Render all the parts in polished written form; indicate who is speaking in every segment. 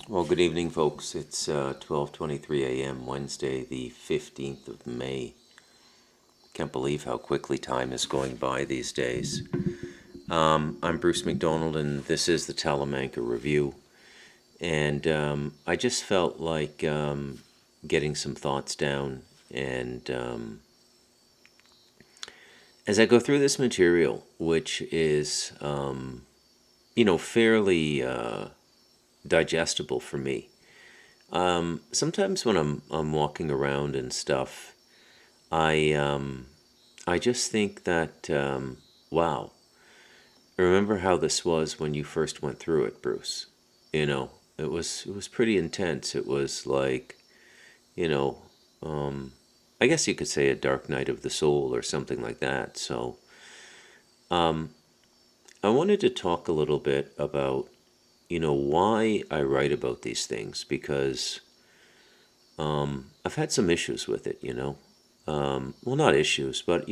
Speaker 1: Well, good evening, folks. It's 12:23 a.m. Wednesday, the 15th of May. Can't believe how quickly time is going by these days. I'm Bruce McDonald, and this is the Talamanca Review. And I just felt like getting some thoughts down. And as I go through this material, which is, fairly digestible for me, sometimes when I'm walking around and stuff, I I just think that wow. Remember how this was when you first went through it, Bruce? It was pretty intense. It was like, you know, um, I guess you could say a dark night of the soul or something like that. So I wanted to talk a little bit about, why I write about these things because I've had some issues with it. Well, not issues, but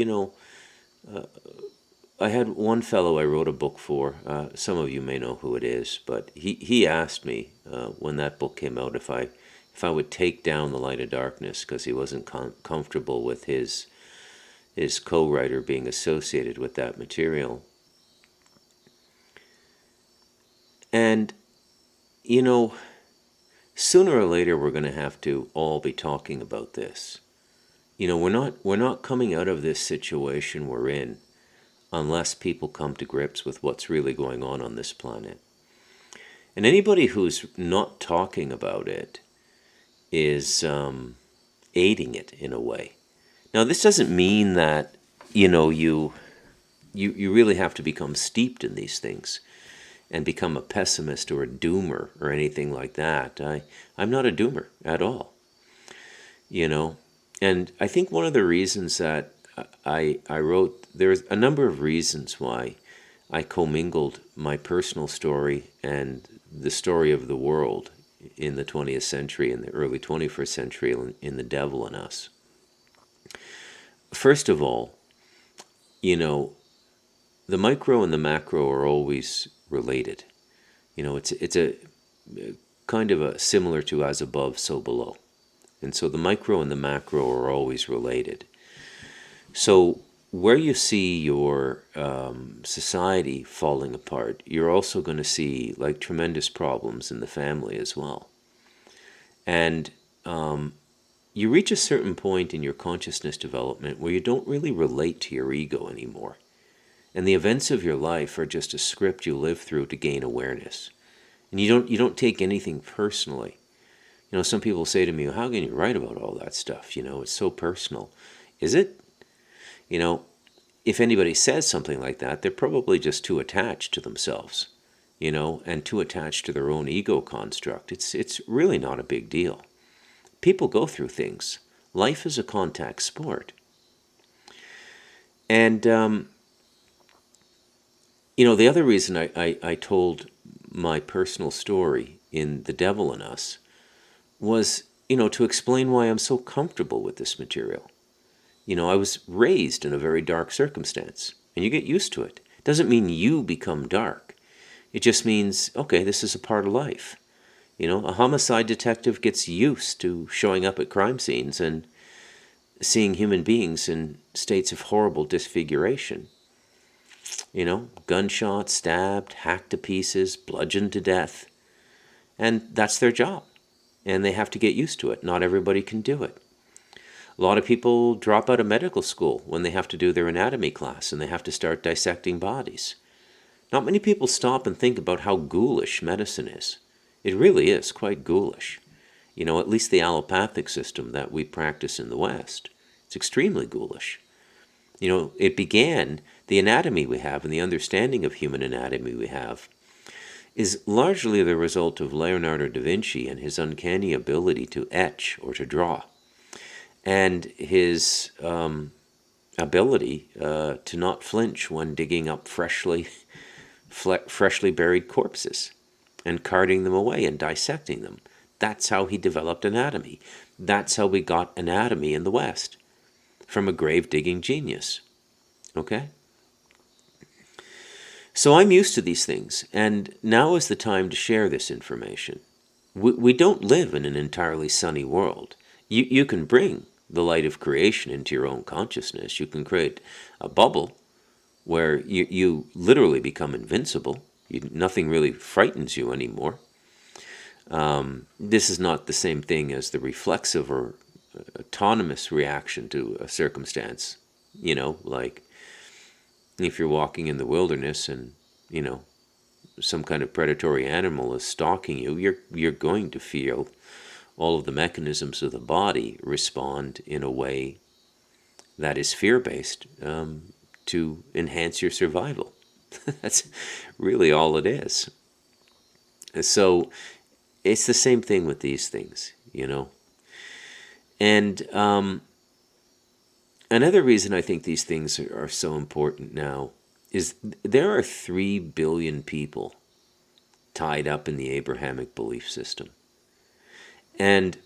Speaker 1: I had one fellow I wrote a book for. Some of you may know who it is, but he asked me when that book came out if I would take down The Light of Darkness because he wasn't comfortable with his co-writer being associated with that material. And you know, sooner or later we're going to have to all be talking about this. We're not coming out of this situation we're in unless people come to grips with what's really going on this planet. And anybody who's not talking about it is aiding it in a way. Now, this doesn't mean that you really have to become steeped in these things and become a pessimist or a doomer or anything like that. I'm not a doomer at all, you know. And I think one of the reasons that I wrote, there's a number of reasons why I commingled my personal story and the story of the world in the 20th century and the early 21st century in The Devil in Us. First of all, you know, the micro and the macro are always related. It's a kind of a similar to as above, so below. And so the micro and the macro are always related. So where you see your society falling apart, you're also going to see like tremendous problems in the family as well. And you reach a certain point in your consciousness development where you don't really relate to your ego anymore. And the events of your life are just a script you live through to gain awareness. And you don't take anything personally. Some people say to me, "How can you write about all that stuff? It's so personal." Is it? You know, if anybody says something like that, they're probably just too attached to themselves, and too attached to their own ego construct. It's really not a big deal. People go through things. Life is a contact sport. And, the other reason I told my personal story in The Devil in Us was, to explain why I'm so comfortable with this material. I was raised in a very dark circumstance, and you get used to it. It doesn't mean you become dark. It just means, okay, this is a part of life. A homicide detective gets used to showing up at crime scenes and seeing human beings in states of horrible disfiguration. Gunshots, stabbed, hacked to pieces, bludgeoned to death. And that's their job. And they have to get used to it. Not everybody can do it. A lot of people drop out of medical school when they have to do their anatomy class and they have to start dissecting bodies. Not many people stop and think about how ghoulish medicine is. It really is quite ghoulish. At least the allopathic system that we practice in the West. It's extremely ghoulish. It began, the anatomy we have and the understanding of human anatomy we have is largely the result of Leonardo da Vinci and his uncanny ability to etch or to draw, and his ability to not flinch when digging up freshly buried corpses and carting them away and dissecting them. That's how he developed anatomy. That's how we got anatomy in the West, from a grave-digging genius. Okay? So I'm used to these things, and now is the time to share this information. we don't live in an entirely sunny world. You can bring the light of creation into your own consciousness. You can create a bubble where you literally become invincible. Nothing really frightens you anymore. This is not the same thing as the reflexive or autonomous reaction to a circumstance. Like if you're walking in the wilderness and, some kind of predatory animal is stalking you, you're going to feel all of the mechanisms of the body respond in a way that is fear-based, to enhance your survival. That's really all it is. So it's the same thing with these things, And another reason I think these things are so important now is there are 3 billion people tied up in the Abrahamic belief system. And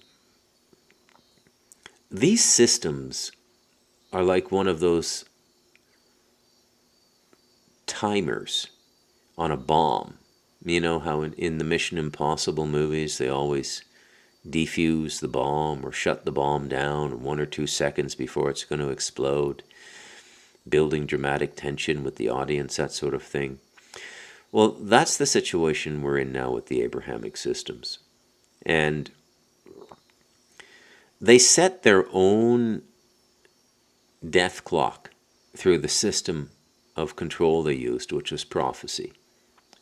Speaker 1: these systems are like one of those timers on a bomb. You know how in the Mission Impossible movies they always defuse the bomb or shut the bomb down 1 or 2 seconds before it's going to explode, building dramatic tension with the audience, that sort of thing. Well, that's the situation we're in now with the Abrahamic systems. And they set their own death clock through the system of control they used, which was prophecy.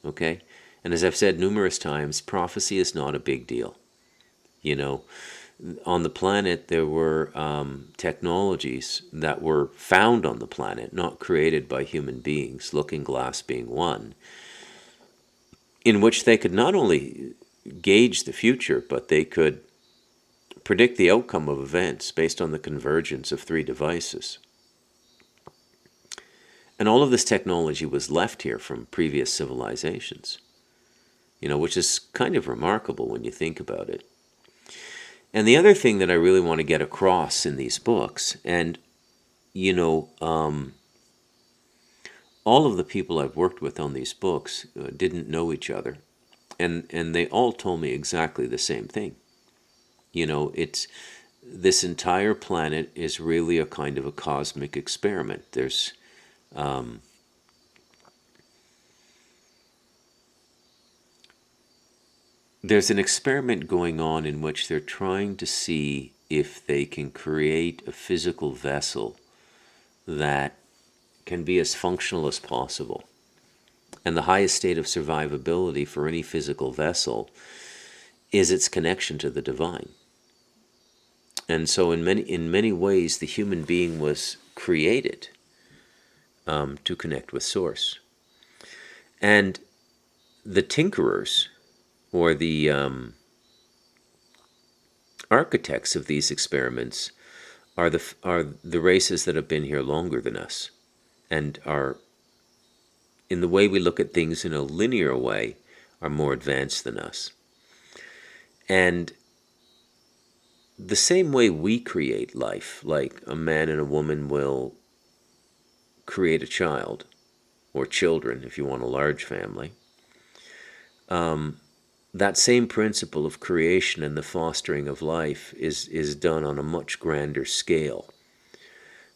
Speaker 1: Okay? And as I've said numerous times, prophecy is not a big deal. On the planet there were technologies that were found on the planet, not created by human beings, Looking Glass being one, in which they could not only gauge the future, but they could predict the outcome of events based on the convergence of 3 devices. And all of this technology was left here from previous civilizations, which is kind of remarkable when you think about it. And the other thing that I really want to get across in these books, and, all of the people I've worked with on these books didn't know each other, and they all told me exactly the same thing. It's this entire planet is really a kind of a cosmic experiment. There's an experiment going on in which they're trying to see if they can create a physical vessel that can be as functional as possible. And the highest state of survivability for any physical vessel is its connection to the divine. And so in many ways, the human being was created to connect with Source. And the tinkerers, or the architects of these experiments, are the races that have been here longer than us, and are, in the way we look at things in a linear way, are more advanced than us. And the same way we create life, like a man and a woman will create a child, or children if you want a large family, that same principle of creation and the fostering of life is done on a much grander scale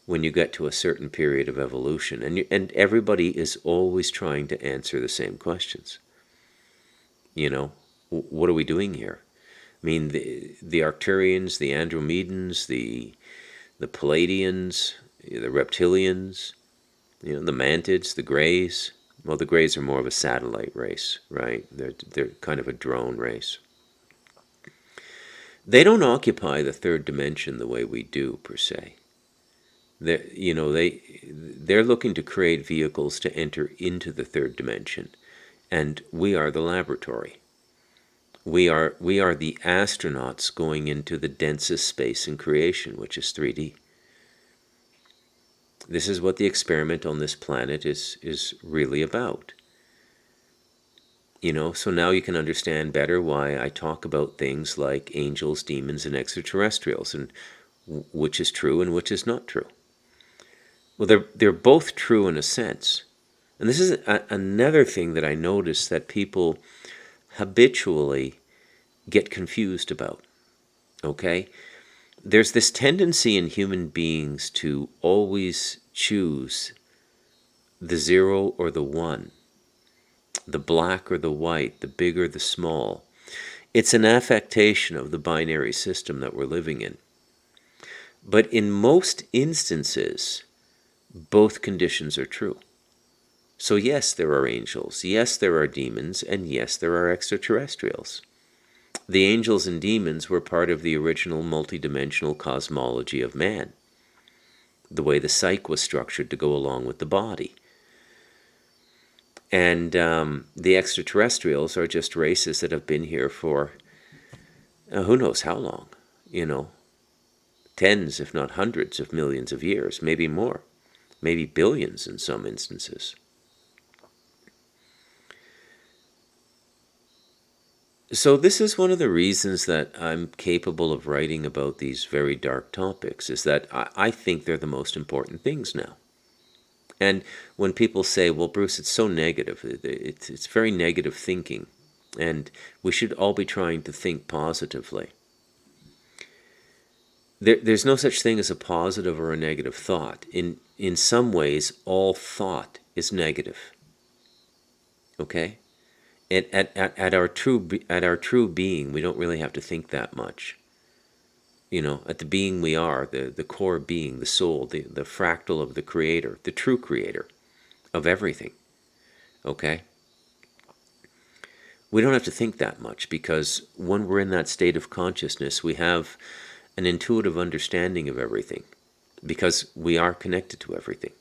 Speaker 1: when you get to a certain period of evolution. And everybody is always trying to answer the same questions. What are we doing here? I mean, the Arcturians, the Andromedans, the Palladians, the Reptilians, the Mantids, the Greys. Well, the Greys are more of a satellite race, right? They're kind of a drone race. They don't occupy the 3rd dimension the way we do, per se. They're looking to create vehicles to enter into the 3rd dimension, and we are the laboratory. We are the astronauts going into the densest space in creation, which is 3D. This is what the experiment on this planet is really about. So now you can understand better why I talk about things like angels, demons, and extraterrestrials, and which is true and which is not true. Well, they're both true in a sense. And this is another thing that I notice, that people habitually get confused about. Okay? There's this tendency in human beings to always choose the zero or the one, the black or the white, the big or the small. It's an affectation of the binary system that we're living in. But in most instances, both conditions are true. So yes, there are angels, yes, there are demons, and yes, there are extraterrestrials. The angels and demons were part of the original multidimensional cosmology of man, the way the psyche was structured to go along with the body. And the extraterrestrials are just races that have been here for who knows how long, tens, if not hundreds of millions of years, maybe more, maybe billions in some instances. So this is one of the reasons that I'm capable of writing about these very dark topics, is that I think they're the most important things now. And when people say, well, Bruce, it's so negative, it's very negative thinking, and we should all be trying to think positively. There's no such thing as a positive or a negative thought. In some ways, all thought is negative. Okay? At our true being, we don't really have to think that much. At the being we are, the core being, the soul, the fractal of the creator, the true creator of everything. Okay? We don't have to think that much, because when we're in that state of consciousness, we have an intuitive understanding of everything, because we are connected to everything.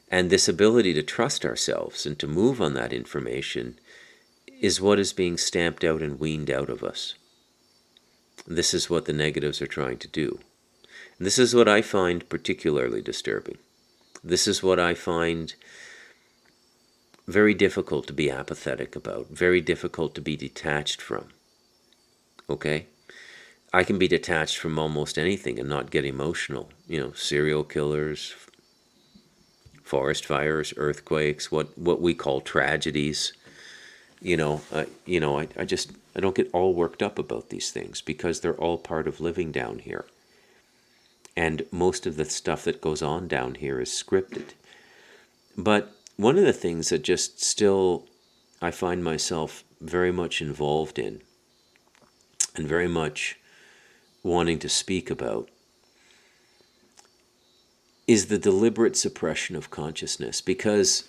Speaker 1: And this ability to trust ourselves and to move on that information is what is being stamped out and weaned out of us. This is what the negatives are trying to do. And this is what I find particularly disturbing. This is what I find very difficult to be apathetic about, very difficult to be detached from. Okay? I can be detached from almost anything and not get emotional. Serial killers, forest fires, earthquakes, what we call tragedies. I don't get all worked up about these things, because they're all part of living down here. And most of the stuff that goes on down here is scripted. But one of the things that just still I find myself very much involved in, and very much wanting to speak about, is the deliberate suppression of consciousness. Because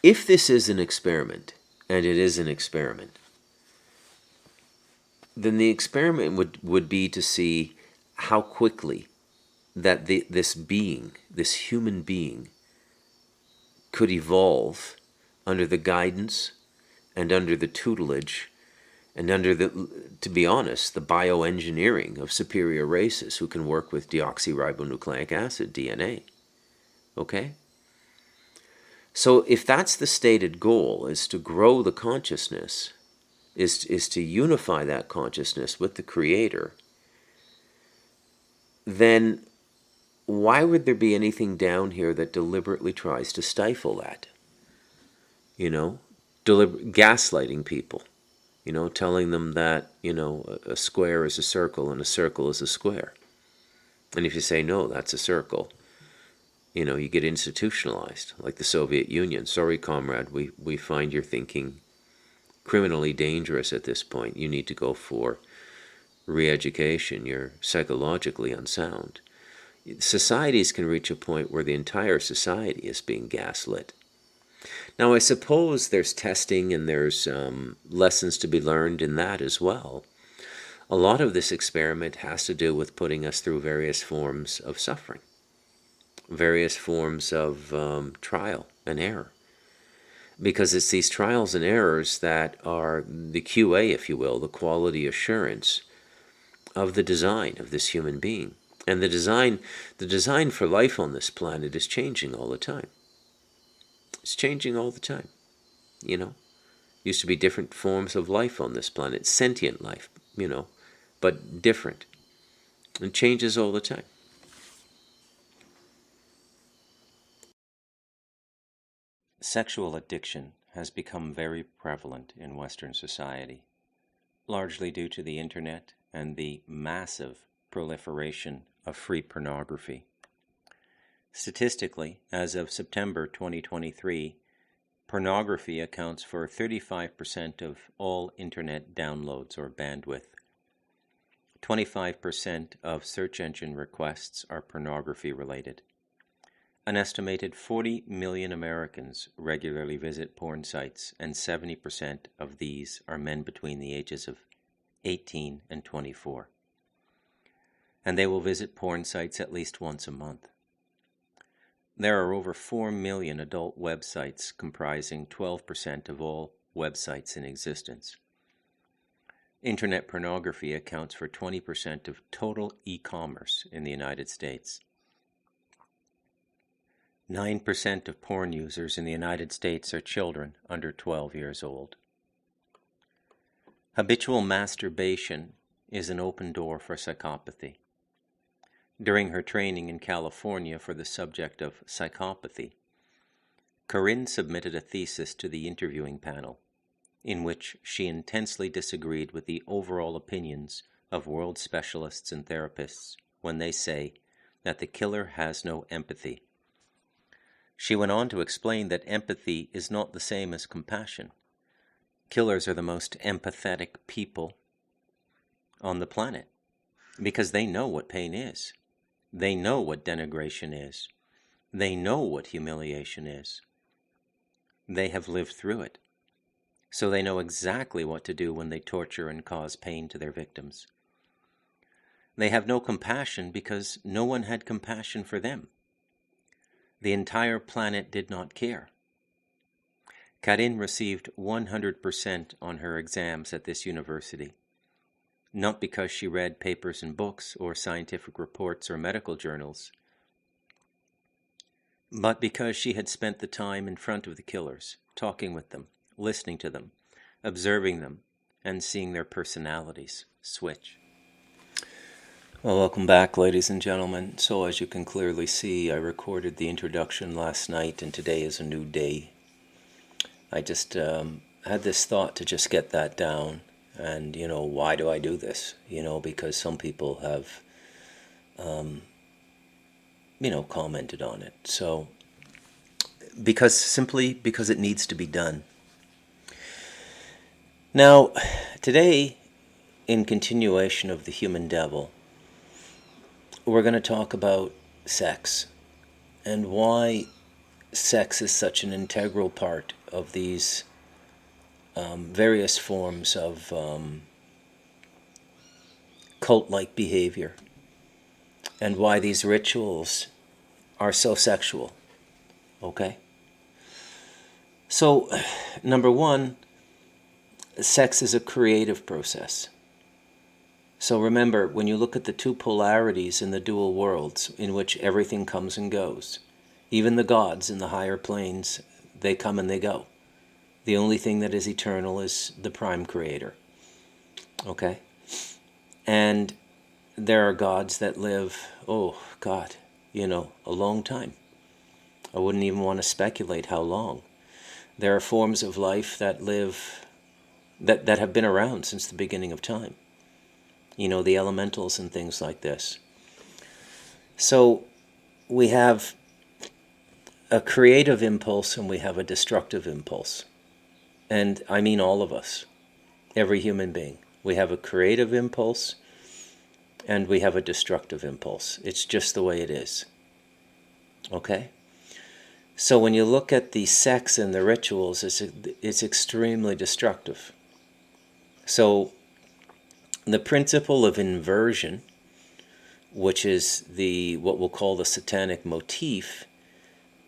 Speaker 1: if this is an experiment, and it is an experiment, then the experiment would be to see how quickly that this being, this human being, could evolve under the guidance and under the tutelage and under the, to be honest, the bioengineering of superior races who can work with deoxyribonucleic acid, DNA. Okay? So if that's the stated goal, is to grow the consciousness, is to unify that consciousness with the Creator, then why would there be anything down here that deliberately tries to stifle that? Gaslighting people, telling them that, a square is a circle and a circle is a square. And if you say, no, that's a circle, you get institutionalized, like the Soviet Union. Sorry, comrade, we find your thinking criminally dangerous at this point. You need to go for re-education. You're psychologically unsound. Societies can reach a point where the entire society is being gaslit. Now, I suppose there's testing and there's lessons to be learned in that as well. A lot of this experiment has to do with putting us through various forms of suffering, various forms of trial and error. Because it's these trials and errors that are the QA, if you will, the quality assurance of the design of this human being. And the design for life on this planet is changing all the time. It's changing all the time. Used to be different forms of life on this planet, sentient life, but different. It changes all the time.
Speaker 2: Sexual addiction has become very prevalent in Western society, largely due to the internet and the massive proliferation of free pornography. Statistically, as of September 2023, pornography accounts for 35% of all internet downloads or bandwidth. 25% of search engine requests are pornography related. An estimated 40 million Americans regularly visit porn sites, and 70% of these are men between the ages of 18 and 24. And they will visit porn sites at least once a month. There are over 4 million adult websites, comprising 12% of all websites in existence. Internet pornography accounts for 20% of total e-commerce in the United States. 9% of porn users in the United States are children under 12 years old. Habitual masturbation is an open door for psychopathy. During her training in California for the subject of psychopathy, Corinne submitted a thesis to the interviewing panel, in which she intensely disagreed with the overall opinions of world specialists and therapists when they say that the killer has no empathy. She went on to explain that empathy is not the same as compassion. Killers are the most empathetic people on the planet because they know what pain is. They know what denigration is. They know what humiliation is. They have lived through it. So they know exactly what to do when they torture and cause pain to their victims. They have no compassion because no one had compassion for them. The entire planet did not care. Corinne received 100% on her exams at this university, not because she read papers and books or scientific reports or medical journals, but because she had spent the time in front of the killers, talking with them, listening to them, observing them, and seeing their personalities switch. Well, welcome back, ladies and gentlemen. So as you can clearly see, I recorded the introduction last night, and today is a new day. I just had this thought to just get that down. And, why do I do this? Because some people have, commented on it. So, simply because it needs to be done. Now, today, in continuation of the human devil, we're going to talk about sex and why sex is such an integral part of these various forms of cult-like behavior, and why these rituals are so sexual. Okay? So, number one, sex is a creative process. So remember, when you look at the two polarities in the dual worlds, in which everything comes and goes, even the gods in the higher planes, they come and they go. The only thing that is eternal is the prime creator. Okay? And there are gods that live, a long time. I wouldn't even want to speculate how long. There are forms of life that live, that have been around since the beginning of time. The elementals and things like this. So we have a creative impulse and we have a destructive impulse. And I mean all of us, every human being. We have a creative impulse and we have a destructive impulse. It's just the way it is. Okay? So when you look at the sex and the rituals, it's extremely destructive. So the principle of inversion, which is what we'll call the satanic motif,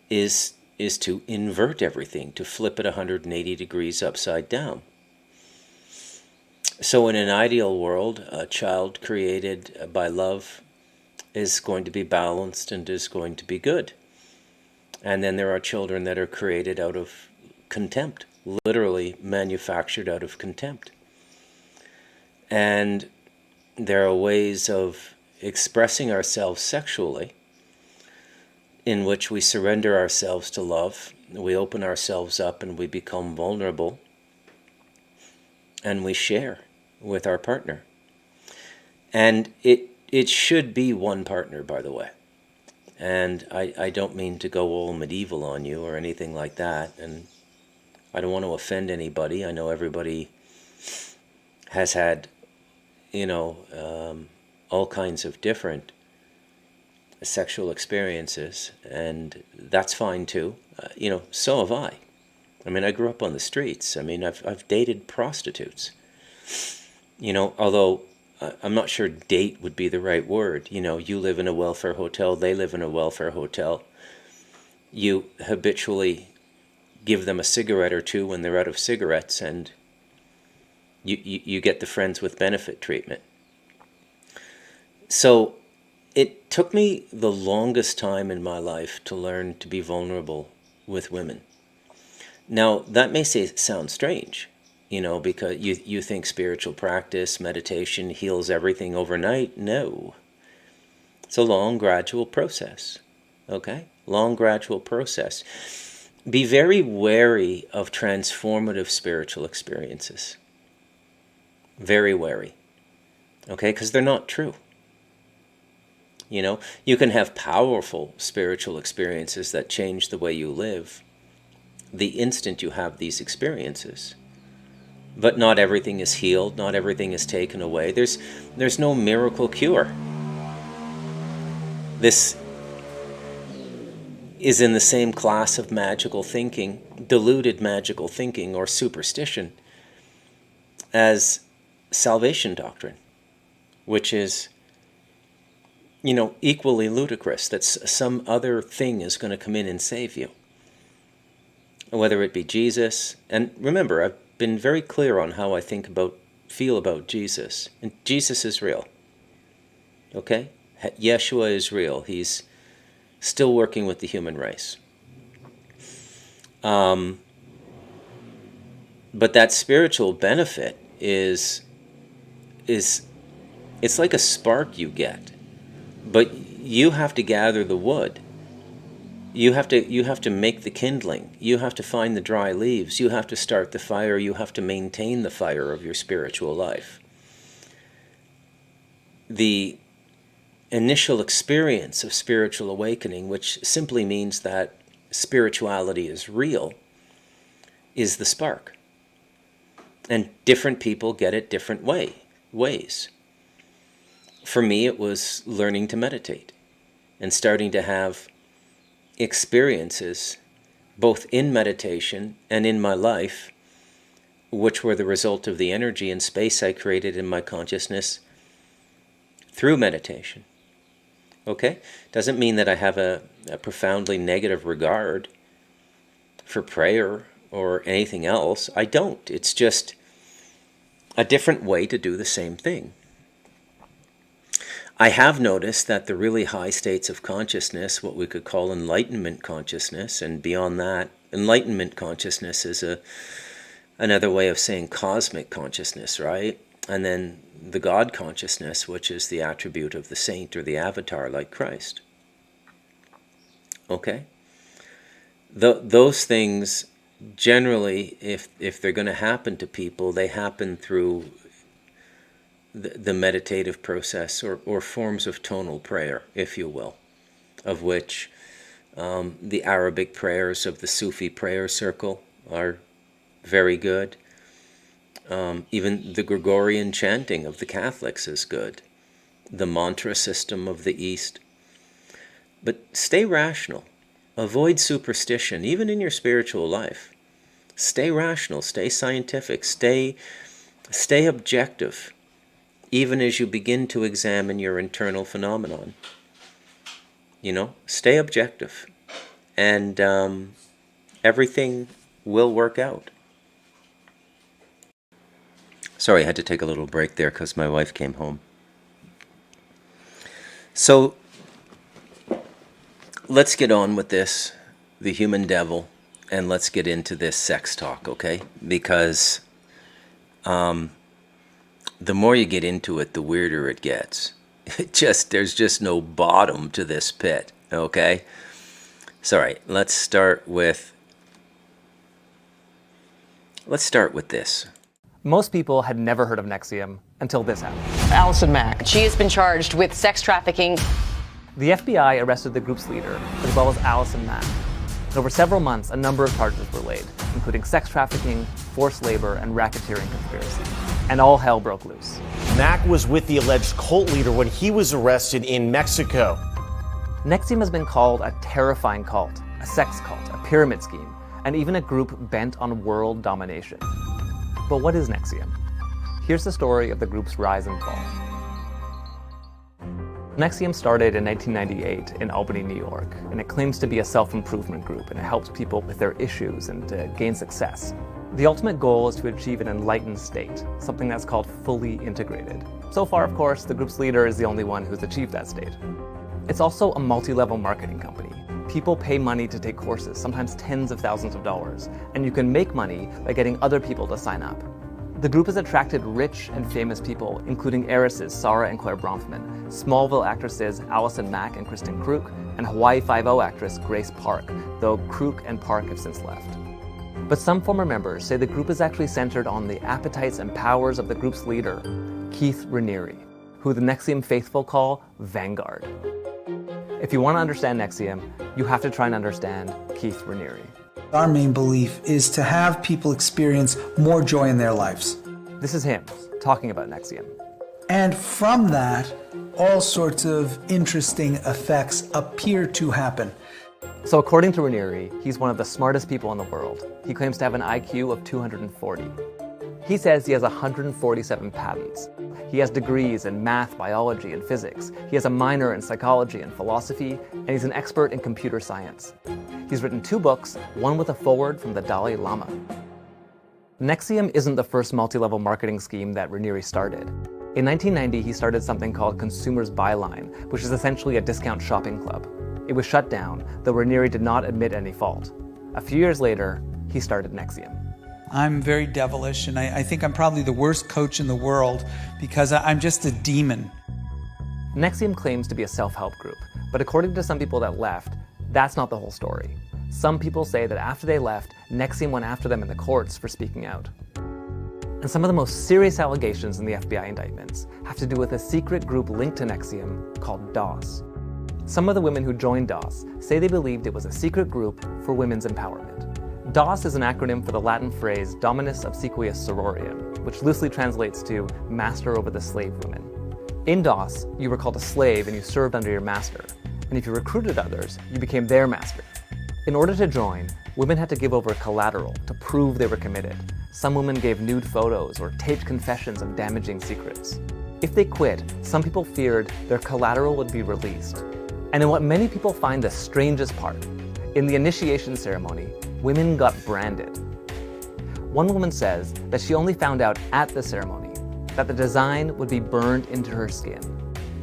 Speaker 2: is to invert everything, to flip it 180 degrees upside down. So in an ideal world, a child created by love is going to be balanced and is going to be good. And then there are children that are created out of contempt, literally manufactured out of contempt. And there are ways of expressing ourselves sexually in which we surrender ourselves to love, we open ourselves up and we become vulnerable and we share with our partner. And it should be one partner, by the way. And I don't mean to go all medieval on you or anything like that. And I don't want to offend anybody. I know everybody has had, all kinds of different sexual experiences, and that's fine too. So have I. I mean, I grew up on the streets. I mean, I've dated prostitutes. Although I'm not sure date would be the right word. You live in a welfare hotel, they live in a welfare hotel. You habitually give them a cigarette or two when they're out of cigarettes, and you get the friends with benefit treatment. So it took me the longest time in my life to learn to be vulnerable with women. Now, that may sound strange, because you think spiritual practice, meditation heals everything overnight. No. It's a long, gradual process, okay? Long, gradual process. Be very wary of transformative spiritual experiences. Very wary, okay? Because they're not true. You can have powerful spiritual experiences that change the way you live the instant you have these experiences. But not everything is healed, not everything is taken away. There's no miracle cure. This is in the same class of magical thinking, deluded magical thinking or superstition, as salvation doctrine, which is equally ludicrous, that some other thing is going to come in and save you. Whether it be Jesus, and remember, I've been very clear on how I feel about Jesus. And Jesus is real. Okay? Yeshua is real. He's still working with the human race. But that spiritual benefit is it's like a spark you get. But you have to gather the wood. You have to make the kindling. You have to find the dry leaves. You have to start the fire. You have to maintain the fire of your spiritual life. The initial experience of spiritual awakening, which simply means that spirituality is real, is the spark. And different people get it different ways. For me, it was learning to meditate and starting to have experiences, both in meditation and in my life, which were the result of the energy and space I created in my consciousness through meditation. Okay? Doesn't mean that I have a profoundly negative regard for prayer or anything else. I don't. It's just a different way to do the same thing. I have noticed that the really high states of consciousness, what we could call enlightenment consciousness, and beyond that, enlightenment consciousness is another way of saying cosmic consciousness, right? And then the God consciousness, which is the attribute of the saint or the avatar like Christ. Okay? Those things, generally, if they're going to happen to people, they happen through the meditative process or forms of tonal prayer, if you will, of which the Arabic prayers of the Sufi prayer circle are very good. Even the Gregorian chanting of the Catholics is good. The mantra system of the East. But stay rational. Avoid superstition, even in your spiritual life. Stay rational, stay scientific, stay objective, even as you begin to examine your internal phenomenon. Stay objective, and everything will work out. Sorry, I had to take a little break there because my wife came home. So, let's get on with this, the human devil, and let's get into this sex talk, okay? Because the more you get into it, the weirder it gets. There's just no bottom to this pit, okay? So, all right, let's start with
Speaker 1: let's start with this.
Speaker 3: Most people had never heard of NXIVM until this happened.
Speaker 4: Allison Mack.
Speaker 5: She has been charged with sex trafficking.
Speaker 3: The FBI arrested the group's leader, as well as Allison Mack. And over several months, a number of charges were laid, including sex trafficking, forced labor, and racketeering conspiracy. And all hell broke loose.
Speaker 6: Mack was with the alleged cult leader when he was arrested in Mexico.
Speaker 3: NXIVM has been called a terrifying cult, a sex cult, a pyramid scheme, and even a group bent on world domination. But what is NXIVM? Here's the story of the group's rise and fall. NXIVM started in 1998 in Albany, New York, and it claims to be a self-improvement group, and it helps people with their issues and gain success. The ultimate goal is to achieve an enlightened state, something that's called fully integrated. So far, of course, the group's leader is the only one who's achieved that state. It's also a multi-level marketing company. People pay money to take courses, sometimes tens of thousands of dollars, and you can make money by getting other people to sign up. The group has attracted rich and famous people, including heiresses Sarah and Claire Bronfman, Smallville actresses Allison Mack and Kristen Kruk, and Hawaii Five-0 actress Grace Park, though Kruk and Park have since left. But some former members say the group is actually centered on the appetites and powers of the group's leader, Keith Raniere, who the NXIVM faithful call Vanguard. If you want to understand NXIVM, you have to try and understand Keith Raniere.
Speaker 7: Our main belief is to have people experience more joy in their lives.
Speaker 3: This is him talking about NXIVM.
Speaker 7: And from that, all sorts of interesting effects appear to happen.
Speaker 3: So according to Raniere, he's one of the smartest people in the world. He claims to have an IQ of 240. He says he has 147 patents. He has degrees in math, biology, and physics. He has a minor in psychology and philosophy, and he's an expert in computer science. He's written 2 books, one with a foreword from the Dalai Lama. NXIVM isn't the first multi-level marketing scheme that Raniere started. In 1990, he started something called Consumers Byline, which is essentially a discount shopping club. It was shut down, though Raniere did not admit any fault. A few years later, he started NXIVM.
Speaker 7: I'm very devilish, and I think I'm probably the worst coach in the world because I'm just a demon.
Speaker 3: NXIVM claims to be a self-help group, but according to some people that left, that's not the whole story. Some people say that after they left, NXIVM went after them in the courts for speaking out. And some of the most serious allegations in the FBI indictments have to do with a secret group linked to NXIVM called DOS. Some of the women who joined DOS say they believed it was a secret group for women's empowerment. DOS is an acronym for the Latin phrase Dominus Obsequious Sororium, which loosely translates to Master over the Slave Women. In DOS, you were called a slave and you served under your master, and if you recruited others, you became their master. In order to join, women had to give over collateral to prove they were committed. Some women gave nude photos or taped confessions of damaging secrets. If they quit, some people feared their collateral would be released. And in what many people find the strangest part, in the initiation ceremony, women got branded. One woman says that she only found out at the ceremony that the design would be burned into her skin.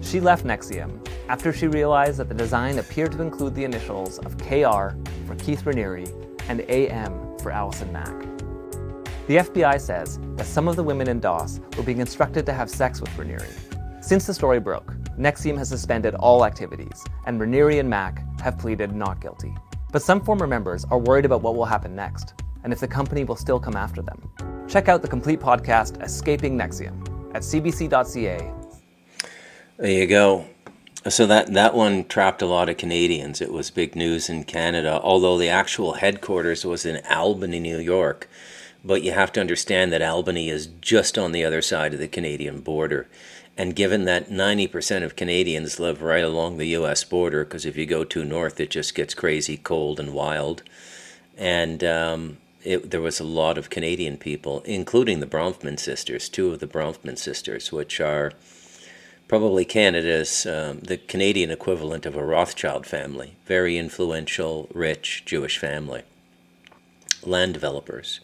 Speaker 3: She left NXIVM after she realized that the design appeared to include the initials of KR for Keith Raniere and AM for Allison Mack. The FBI says that some of the women in DOS were being instructed to have sex with Raniere. Since the story broke, NXIVM has suspended all activities, and Raniere and Mack have pleaded not guilty. But some former members are worried about what will happen next, and if the company will still come after them. Check out the complete podcast, Escaping NXIVM, at cbc.ca.
Speaker 1: There you go. So that one trapped a lot of Canadians. It was big news in Canada, although the actual headquarters was in Albany, New York. But you have to understand that Albany is just on the other side of the Canadian border. And given that 90% of Canadians live right along the U.S. border, because if you go too north, it just gets crazy, cold, and wild. And there was a lot of Canadian people, including the Bronfman sisters, 2 of the Bronfman sisters, which are probably Canada's, the Canadian equivalent of a Rothschild family. Very influential, rich Jewish family. Land developers.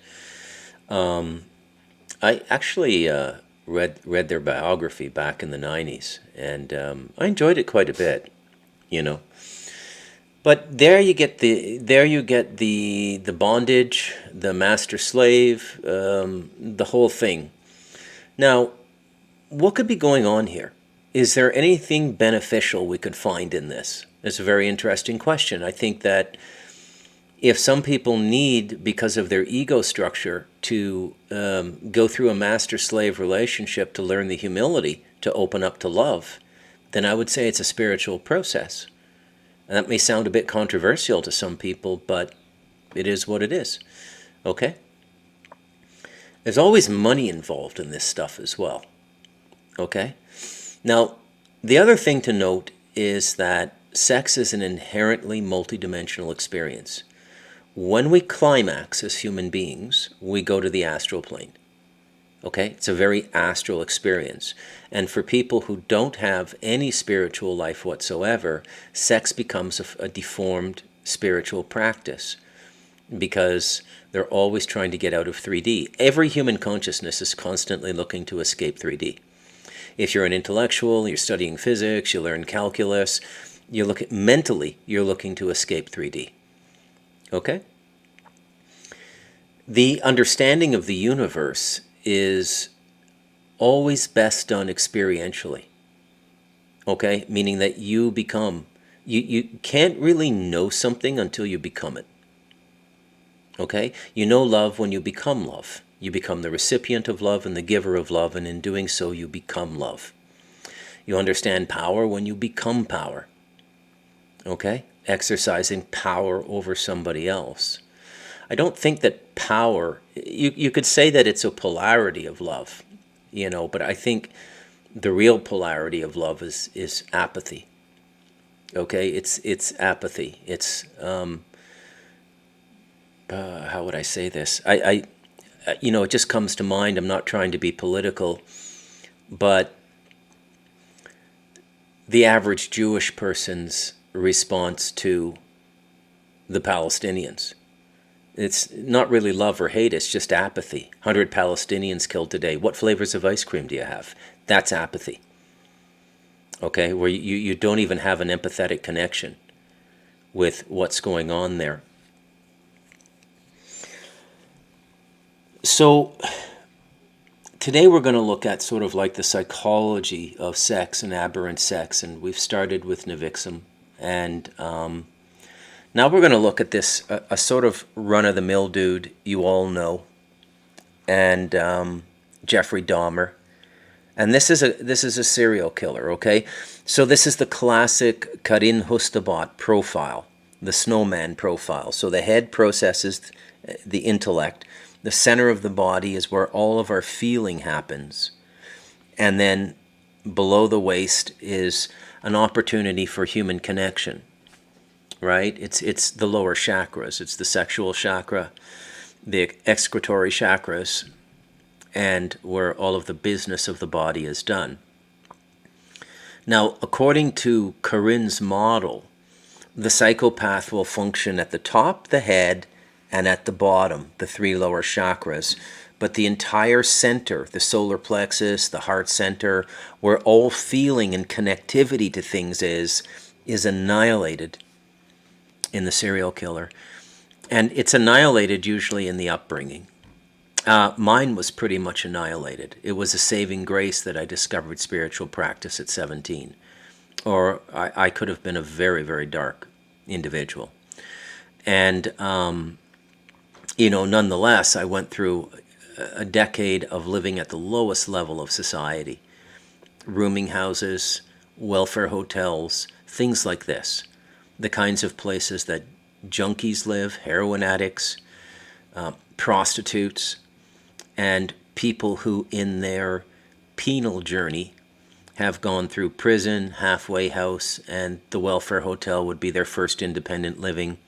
Speaker 1: I actually read their biography back in the 90s, and I enjoyed it quite a bit, you know. But there you get the bondage, the master slave, the whole thing. Now, what could be going on here? Is there anything beneficial we could find in this? It's a very interesting question. I think that
Speaker 2: if some people need, because of their ego structure, to go through a master-slave relationship to learn the humility, to open up to love, then I would say it's a spiritual process. And that may sound a bit controversial to some people, but it is what it is. Okay? There's always money involved in this stuff as well. Okay? Now, the other thing to note is that sex is an inherently multidimensional experience. When we climax as human beings, we go to the astral plane. Okay? It's a very astral experience. And for people who don't have any spiritual life whatsoever, sex becomes a deformed spiritual practice because they're always trying to get out of 3D. Every human consciousness is constantly looking to escape 3D. If you're an intellectual, you're studying physics, you learn calculus, mentally, you're looking to escape 3D. Okay? The understanding of the universe is always best done experientially. Okay? Meaning that you can't really know something until you become it. Okay? You know love when you become love. You become the recipient of love and the giver of love, and in doing so, you become love. You understand power when you become power. Okay? Exercising power over somebody else. I don't think that power, you could say that it's a polarity of love, but I think the real polarity of love is apathy. Okay? It's apathy. It's, how would I say this? It just comes to mind. I'm not trying to be political, but the average Jewish person's response to the Palestinians, it's not really love or hate, it's just apathy. 100 Palestinians killed today. What flavors of ice cream do you have? That's apathy. Okay, where you don't even have an empathetic connection with what's going on there. So today we're going to look at sort of like the psychology of sex and aberrant sex, and we've started with Navixim, and now we're going to look at this, a sort of run-of-the-mill dude you all know, and Jeffrey Dahmer, and this is a serial killer. Okay, so this is the classic Karin Hustvedt profile, the snowman profile. So the head processes the intellect. The center of the body is where all of our feeling happens. And then below the waist is an opportunity for human connection, right? It's the lower chakras. It's the sexual chakra, the excretory chakras, and where all of the business of the body is done. Now, according to Karin's model, the psychopath will function at the top, the head, and at the bottom, the 3 lower chakras. But the entire center, the solar plexus, the heart center, where all feeling and connectivity to things is annihilated in the serial killer. And it's annihilated usually in the upbringing. Mine was pretty much annihilated. It was a saving grace that I discovered spiritual practice at 17. Or I could have been a very, very dark individual. And nonetheless, I went through a decade of living at the lowest level of society. Rooming houses, welfare hotels, things like this. The kinds of places that junkies live, heroin addicts, prostitutes, and people who in their penal journey have gone through prison, halfway house, and the welfare hotel would be their first independent living,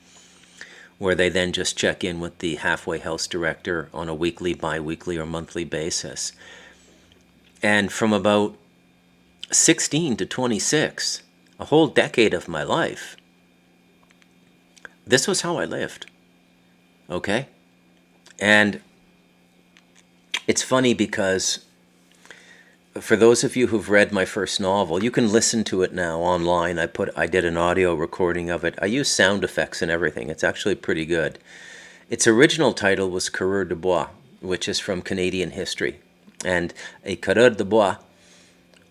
Speaker 2: where they then just check in with the halfway house director on a weekly, bi-weekly, or monthly basis. And from about 16 to 26, a whole decade of my life, this was how I lived. Okay? And it's funny because for those of you who've read my first novel, you can listen to it now online. I did an audio recording of it. I use sound effects and everything. It's actually pretty good. Its original title was Coureur de Bois, which is from Canadian history. And a Coureur de Bois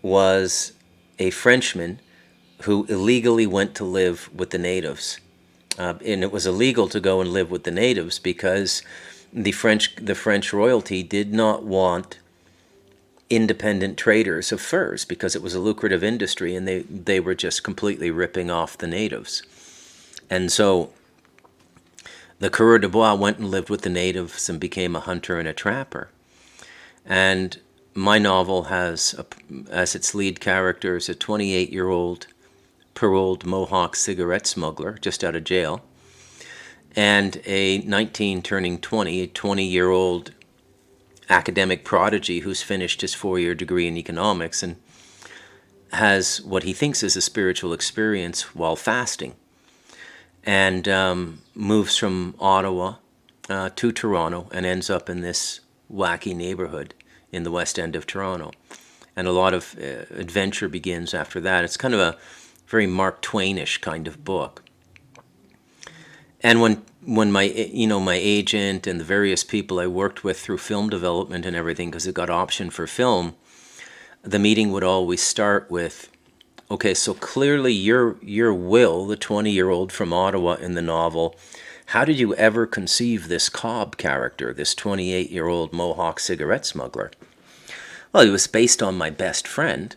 Speaker 2: was a Frenchman who illegally went to live with the natives and it was illegal to go and live with the natives because the French royalty did not want independent traders of furs because it was a lucrative industry, and they were just completely ripping off the natives. And so the Coureur de Bois went and lived with the natives and became a hunter and a trapper. And my novel has, as its lead characters, a 28-year-old paroled Mohawk cigarette smuggler just out of jail, and a 19 turning 20, a 20-year-old academic prodigy who's finished his 4-year degree in economics and has what he thinks is a spiritual experience while fasting, and moves from Ottawa to Toronto and ends up in this wacky neighborhood in the West End of Toronto. And a lot of adventure begins after that. It's kind of a very Mark Twainish kind of book. And when my agent and the various people I worked with through film development and everything, because it got optioned for film, the meeting would always start with, okay, so clearly your Will, the 20-year-old from Ottawa in the novel, how did you ever conceive this Cobb character, this 28-year-old Mohawk cigarette smuggler? Well, it was based on my best friend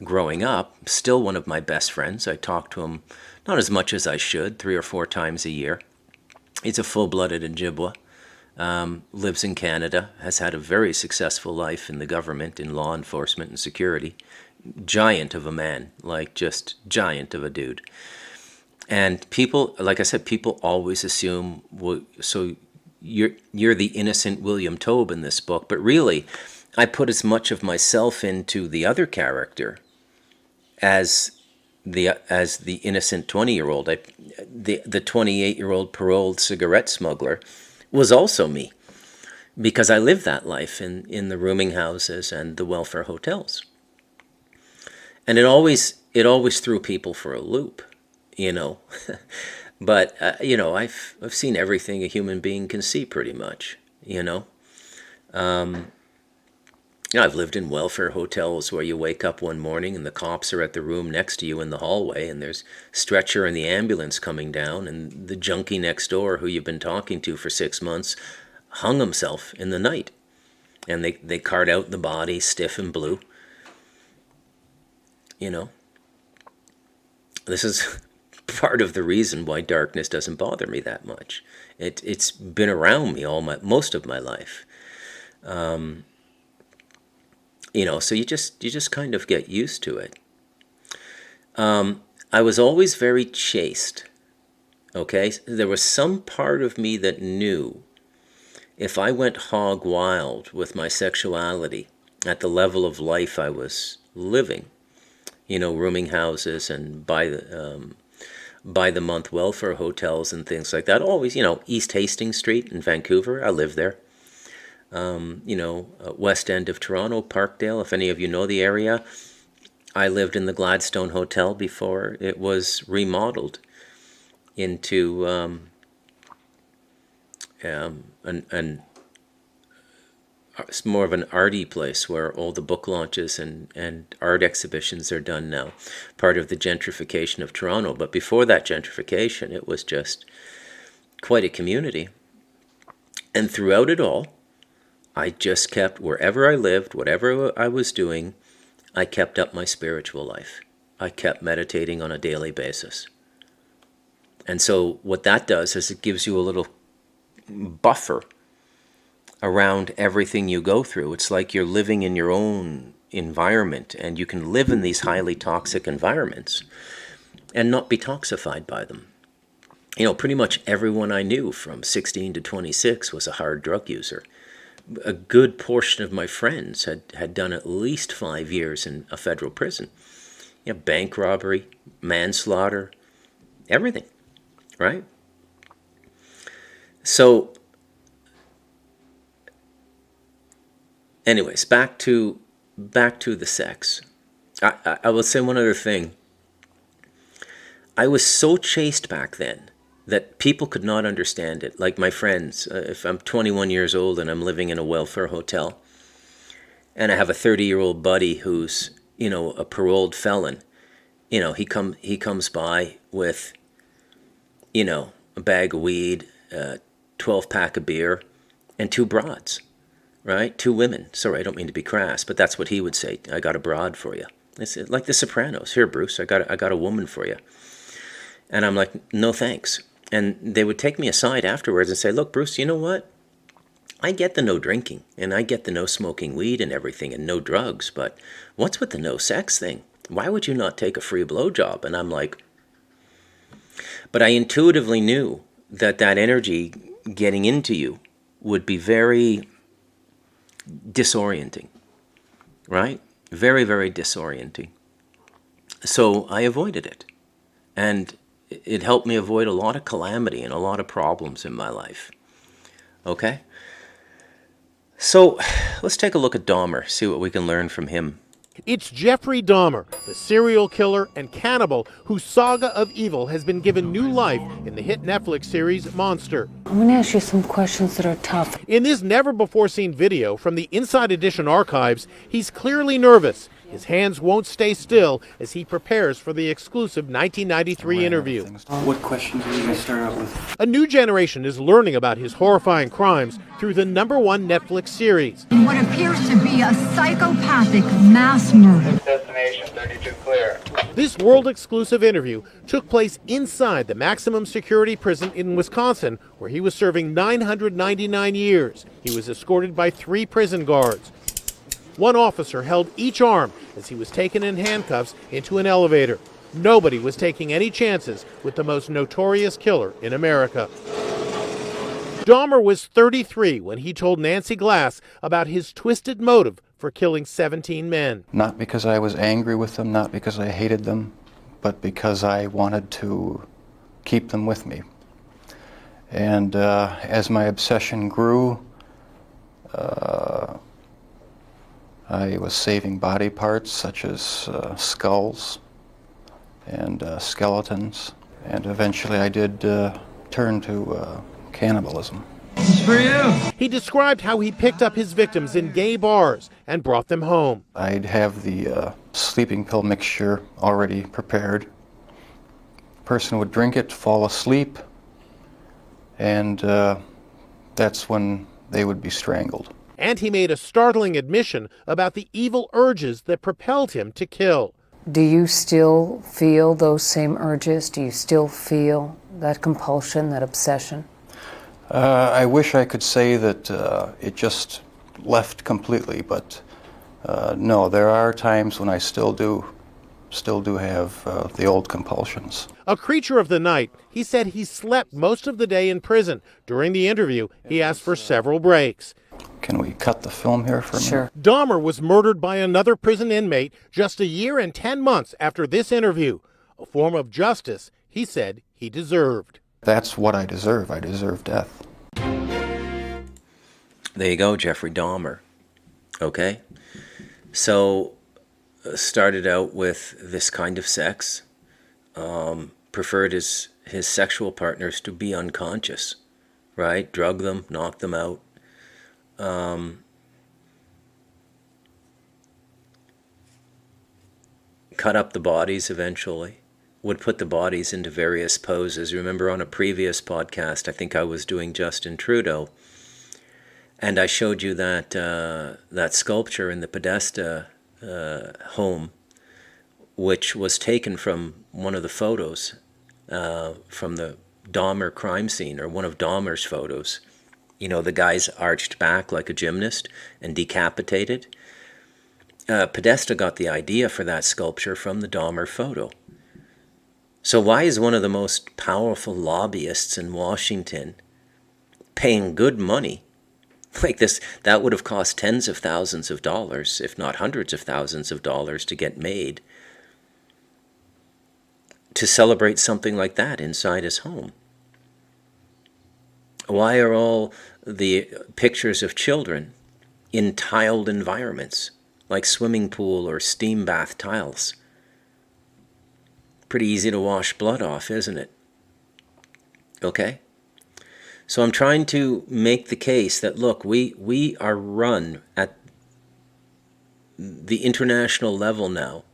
Speaker 2: growing up, still one of my best friends. I talk to him not as much as I should, 3 or 4 times a year. He's a full-blooded Ojibwa, lives in Canada, has had a very successful life in the government, in law enforcement and security. Giant of a man, like just giant of a dude. And people, like I said, people always assume, well, so you're the innocent William Taube in this book, but really, I put as much of myself into the other character as the innocent 20-year-old. The 28-year-old paroled cigarette smuggler was also me, because I lived that life in the rooming houses and the welfare hotels. And it always threw people for a loop, you know. But you know, I've seen everything a human being can see, pretty much, you know. I've lived in welfare hotels where you wake up one morning and the cops are at the room next to you in the hallway, and there's stretcher and the ambulance coming down, and the junkie next door who you've been talking to for 6 months hung himself in the night, and they cart out the body stiff and blue. You know, this is part of the reason why darkness doesn't bother me that much. It's been around me most of my life. You know, so you just kind of get used to it. I was always very chaste. Okay, there was some part of me that knew if I went hog wild with my sexuality at the level of life I was living, you know, rooming houses and by the month welfare hotels and things like that. Always, you know, East Hastings Street in Vancouver, I lived there. You know, West End of Toronto, Parkdale, if any of you know the area. I lived in the Gladstone Hotel before it was remodeled into it's more of an arty place where all the book launches and art exhibitions are done now, part of the gentrification of Toronto. But before that gentrification, it was just quite a community. And throughout it all, I just kept, wherever I lived, whatever I was doing, I kept up my spiritual life. I kept meditating on a daily basis. And so what that does is it gives you a little buffer around everything you go through. It's like you're living in your own environment, and you can live in these highly toxic environments and not be toxified by them. You know, pretty much everyone I knew from 16 to 26 was a hard drug user. A good portion of my friends had done at least 5 years in a federal prison. You know, bank robbery, manslaughter, everything, right? So, anyways, back to the sex. I will say one other thing. I was so chaste back then that people could not understand it. Like my friends, if I'm 21 years old and I'm living in a welfare hotel, and I have a 30-year-old buddy who's, you know, a paroled felon, you know, he comes by with, a bag of weed, 12-pack of beer, and 2 broads, right? 2 women. Sorry, I don't mean to be crass, but that's what he would say. I got a broad for you. It's like The Sopranos. Here, Bruce, I got a woman for you. And I'm like, no thanks. And they would take me aside afterwards and say, look, Bruce, you know what? I get the no drinking, and I get the no smoking weed and everything, and no drugs, but what's with the no sex thing? Why would you not take a free blowjob? And I'm like, but I intuitively knew that energy getting into you would be very disorienting, right? Very, very disorienting. So I avoided it. And it helped me avoid a lot of calamity and a lot of problems in my life. Okay? So let's take a look at Dahmer, see what we can learn from him.
Speaker 4: It's Jeffrey Dahmer, the serial killer and cannibal whose saga of evil has been given new life in the hit Netflix series Monster.
Speaker 8: I'm going to ask you some questions that are tough.
Speaker 4: In this never-before-seen video from the Inside Edition archives, he's clearly nervous. His hands won't stay still as he prepares for the exclusive 1993 interview.
Speaker 9: What questions are you going to start out with?
Speaker 4: A new generation is learning about his horrifying crimes through the #1 Netflix series.
Speaker 10: In what appears to be a psychopathic mass murder.
Speaker 9: Destination 32 clear.
Speaker 4: This world-exclusive interview took place inside the maximum security prison in Wisconsin, where he was serving 999 years. He was escorted by 3 prison guards. One officer held each arm as he was taken in handcuffs into an elevator. Nobody was taking any chances with the most notorious killer in America. Dahmer was 33 when he told Nancy Glass about his twisted motive for killing 17 men.
Speaker 11: Not because I was angry with them, not because I hated them, but because I wanted to keep them with me. And as my obsession grew, I was saving body parts such as skulls and skeletons, and eventually I did turn to cannibalism.
Speaker 9: For you.
Speaker 4: He described how he picked up his victims in gay bars and brought them home.
Speaker 11: I'd have the sleeping pill mixture already prepared. The person would drink it, fall asleep, and that's when they would be strangled.
Speaker 4: And he made a startling admission about the evil urges that propelled him to kill.
Speaker 8: Do you still feel those same urges? Do you still feel that compulsion, that obsession?
Speaker 11: I wish I could say that it just left completely, but no, there are times when I still do have the old compulsions.
Speaker 4: A creature of the night, he said he slept most of the day in prison. During the interview, he asked for several breaks.
Speaker 11: Can we cut the film here for a minute?
Speaker 8: Sure.
Speaker 4: Dahmer was murdered by another prison inmate just a year and 10 months after this interview. A form of justice he said he deserved.
Speaker 11: That's what I deserve. I deserve death.
Speaker 2: There you go, Jeffrey Dahmer. Okay? So, started out with this kind of sex. Preferred his sexual partners to be unconscious, right? Drug them, knock them out. Cut up the bodies eventually, would put the bodies into various poses. Remember on a previous podcast, I think I was doing Justin Trudeau, and I showed you that that sculpture in the Podesta home, which was taken from one of the photos from the Dahmer crime scene, or one of Dahmer's photos. You know, the guy's arched back like a gymnast and decapitated. Podesta got the idea for that sculpture from the Dahmer photo. So why is one of the most powerful lobbyists in Washington paying good money like this? That would have cost tens of thousands of dollars, if not hundreds of thousands of dollars, to get made, to celebrate something like that inside his home. Why are all the pictures of children in tiled environments, like swimming pool or steam bath tiles? Pretty easy to wash blood off, isn't it? Okay? So I'm trying to make the case that, look, we are run at the international level now.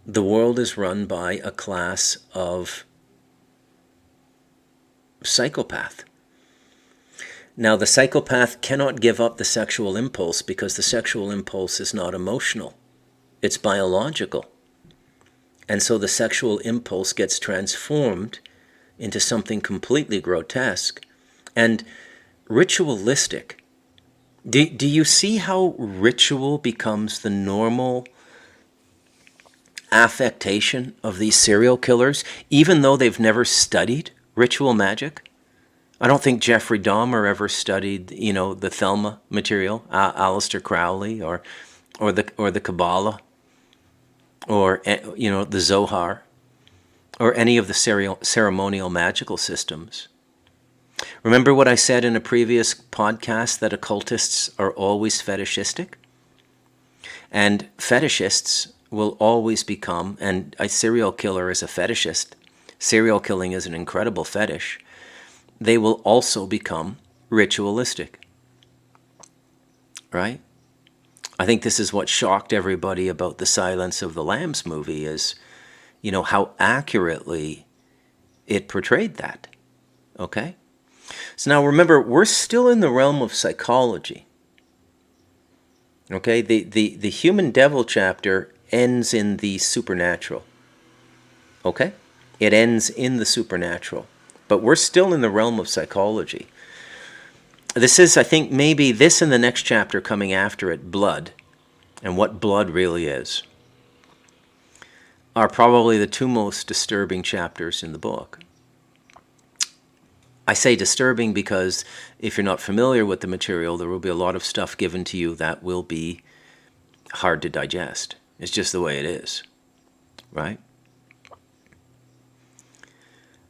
Speaker 2: The world is run by a class of psychopath. Now, the psychopath cannot give up the sexual impulse because the sexual impulse is not emotional. It's biological. And so the sexual impulse gets transformed into something completely grotesque and ritualistic. Do you see how ritual becomes the normal affectation of these serial killers, even though they've never studied ritual magic? I don't think Jeffrey Dahmer ever studied, the Thelma material, Aleister Crowley, or the Kabbalah, or the Zohar, or any of the ceremonial magical systems. Remember what I said in a previous podcast, that occultists are always fetishistic? And fetishists will always become, and a serial killer is a fetishist. Serial killing is an incredible fetish. They will also become ritualistic. Right? I think this is what shocked everybody about the Silence of the Lambs movie is, how accurately it portrayed that. Okay? So now remember, we're still in the realm of psychology. Okay? The human devil chapter ends in the supernatural. Okay? It ends in the supernatural. But we're still in the realm of psychology. This is, I think, maybe this and the next chapter coming after it, blood, and what blood really is, are probably the two most disturbing chapters in the book. I say disturbing because if you're not familiar with the material, there will be a lot of stuff given to you that will be hard to digest. It's just the way it is, right?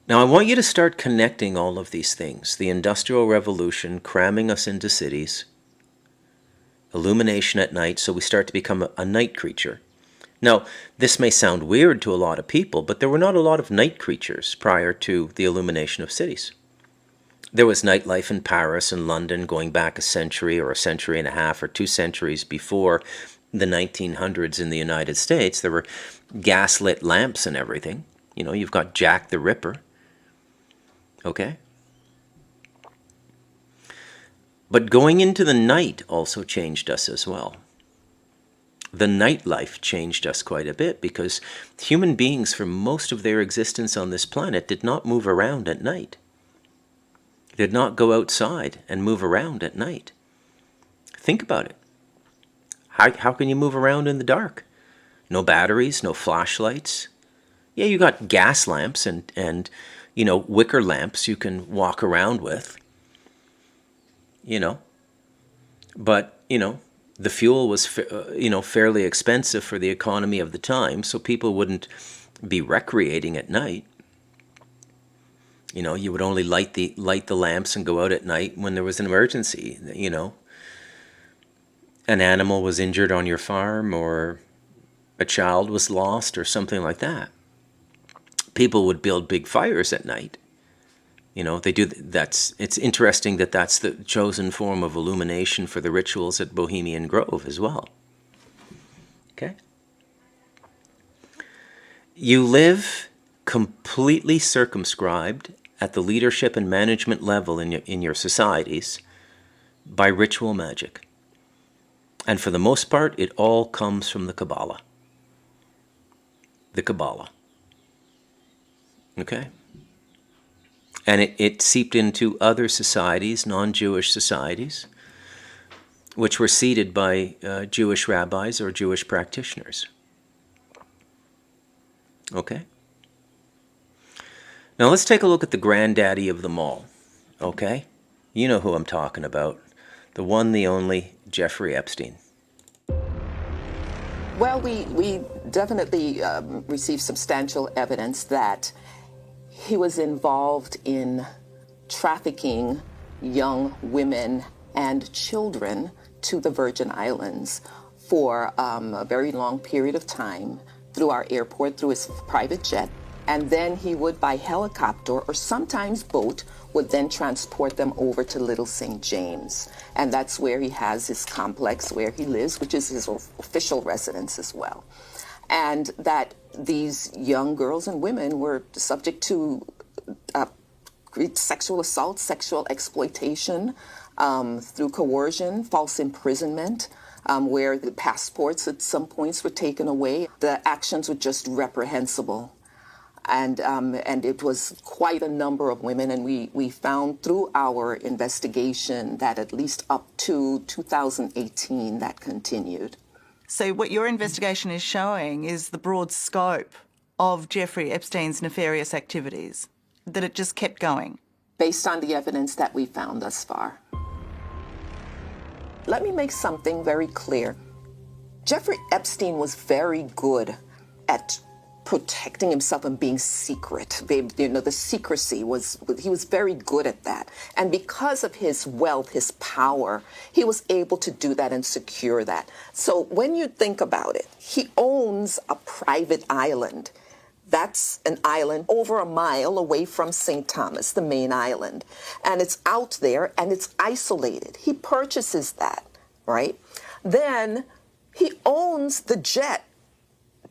Speaker 2: Now, I want you to start connecting all of these things. The Industrial Revolution cramming us into cities, illumination at night, so we start to become a night creature. Now, this may sound weird to a lot of people, but there were not a lot of night creatures prior to the illumination of cities. There was nightlife in Paris and London going back a century or a century and a half or 2 centuries before the 1900s in the United States. There were gaslit lamps and everything. You've got Jack the Ripper. Okay? But going into the night also changed us as well. The nightlife changed us quite a bit because human beings, for most of their existence on this planet, did not move around at night. Did not go outside and move around at night. Think about it. How can you move around in the dark? No batteries, no flashlights. Yeah, you got gas lamps and wicker lamps you can walk around with. But, the fuel was, fairly expensive for the economy of the time, so people wouldn't be recreating at night. You would only light the lamps and go out at night when there was an emergency. An animal was injured on your farm, or a child was lost, or something like that. People would build big fires at night. They do. It's interesting that that's the chosen form of illumination for the rituals at Bohemian Grove as well. Okay. You live completely circumscribed at the leadership and management level in your societies by ritual magic. And for the most part, it all comes from the Kabbalah. The Kabbalah. Okay? And it seeped into other societies, non-Jewish societies, which were seeded by Jewish rabbis or Jewish practitioners. Okay? Now let's take a look at the granddaddy of them all. Okay? You know who I'm talking about. The one, the only, Jeffrey Epstein.
Speaker 12: Well, we definitely received substantial evidence that he was involved in trafficking young women and children to the Virgin Islands for a very long period of time through our airport, through his private jet. And then he would, by helicopter or sometimes boat, would then transport them over to Little St. James. And that's where he has his complex where he lives, which is his official residence as well. And that these young girls and women were subject to sexual assault, sexual exploitation, through coercion, false imprisonment, where the passports at some points were taken away. The actions were just reprehensible. And it was quite a number of women, and we found through our investigation that at least up to 2018 that continued.
Speaker 13: So what your investigation is showing is the broad scope of Jeffrey Epstein's nefarious activities, that it just kept going.
Speaker 12: Based on the evidence that we found thus far. Let me make something very clear. Jeffrey Epstein was very good at protecting himself and being secret. The secrecy he was very good at that. And because of his wealth, his power, he was able to do that and secure that. So when you think about it, he owns a private island. That's an island over a mile away from St. Thomas, the main island. And it's out there and it's isolated. He purchases that, right? Then he owns the jet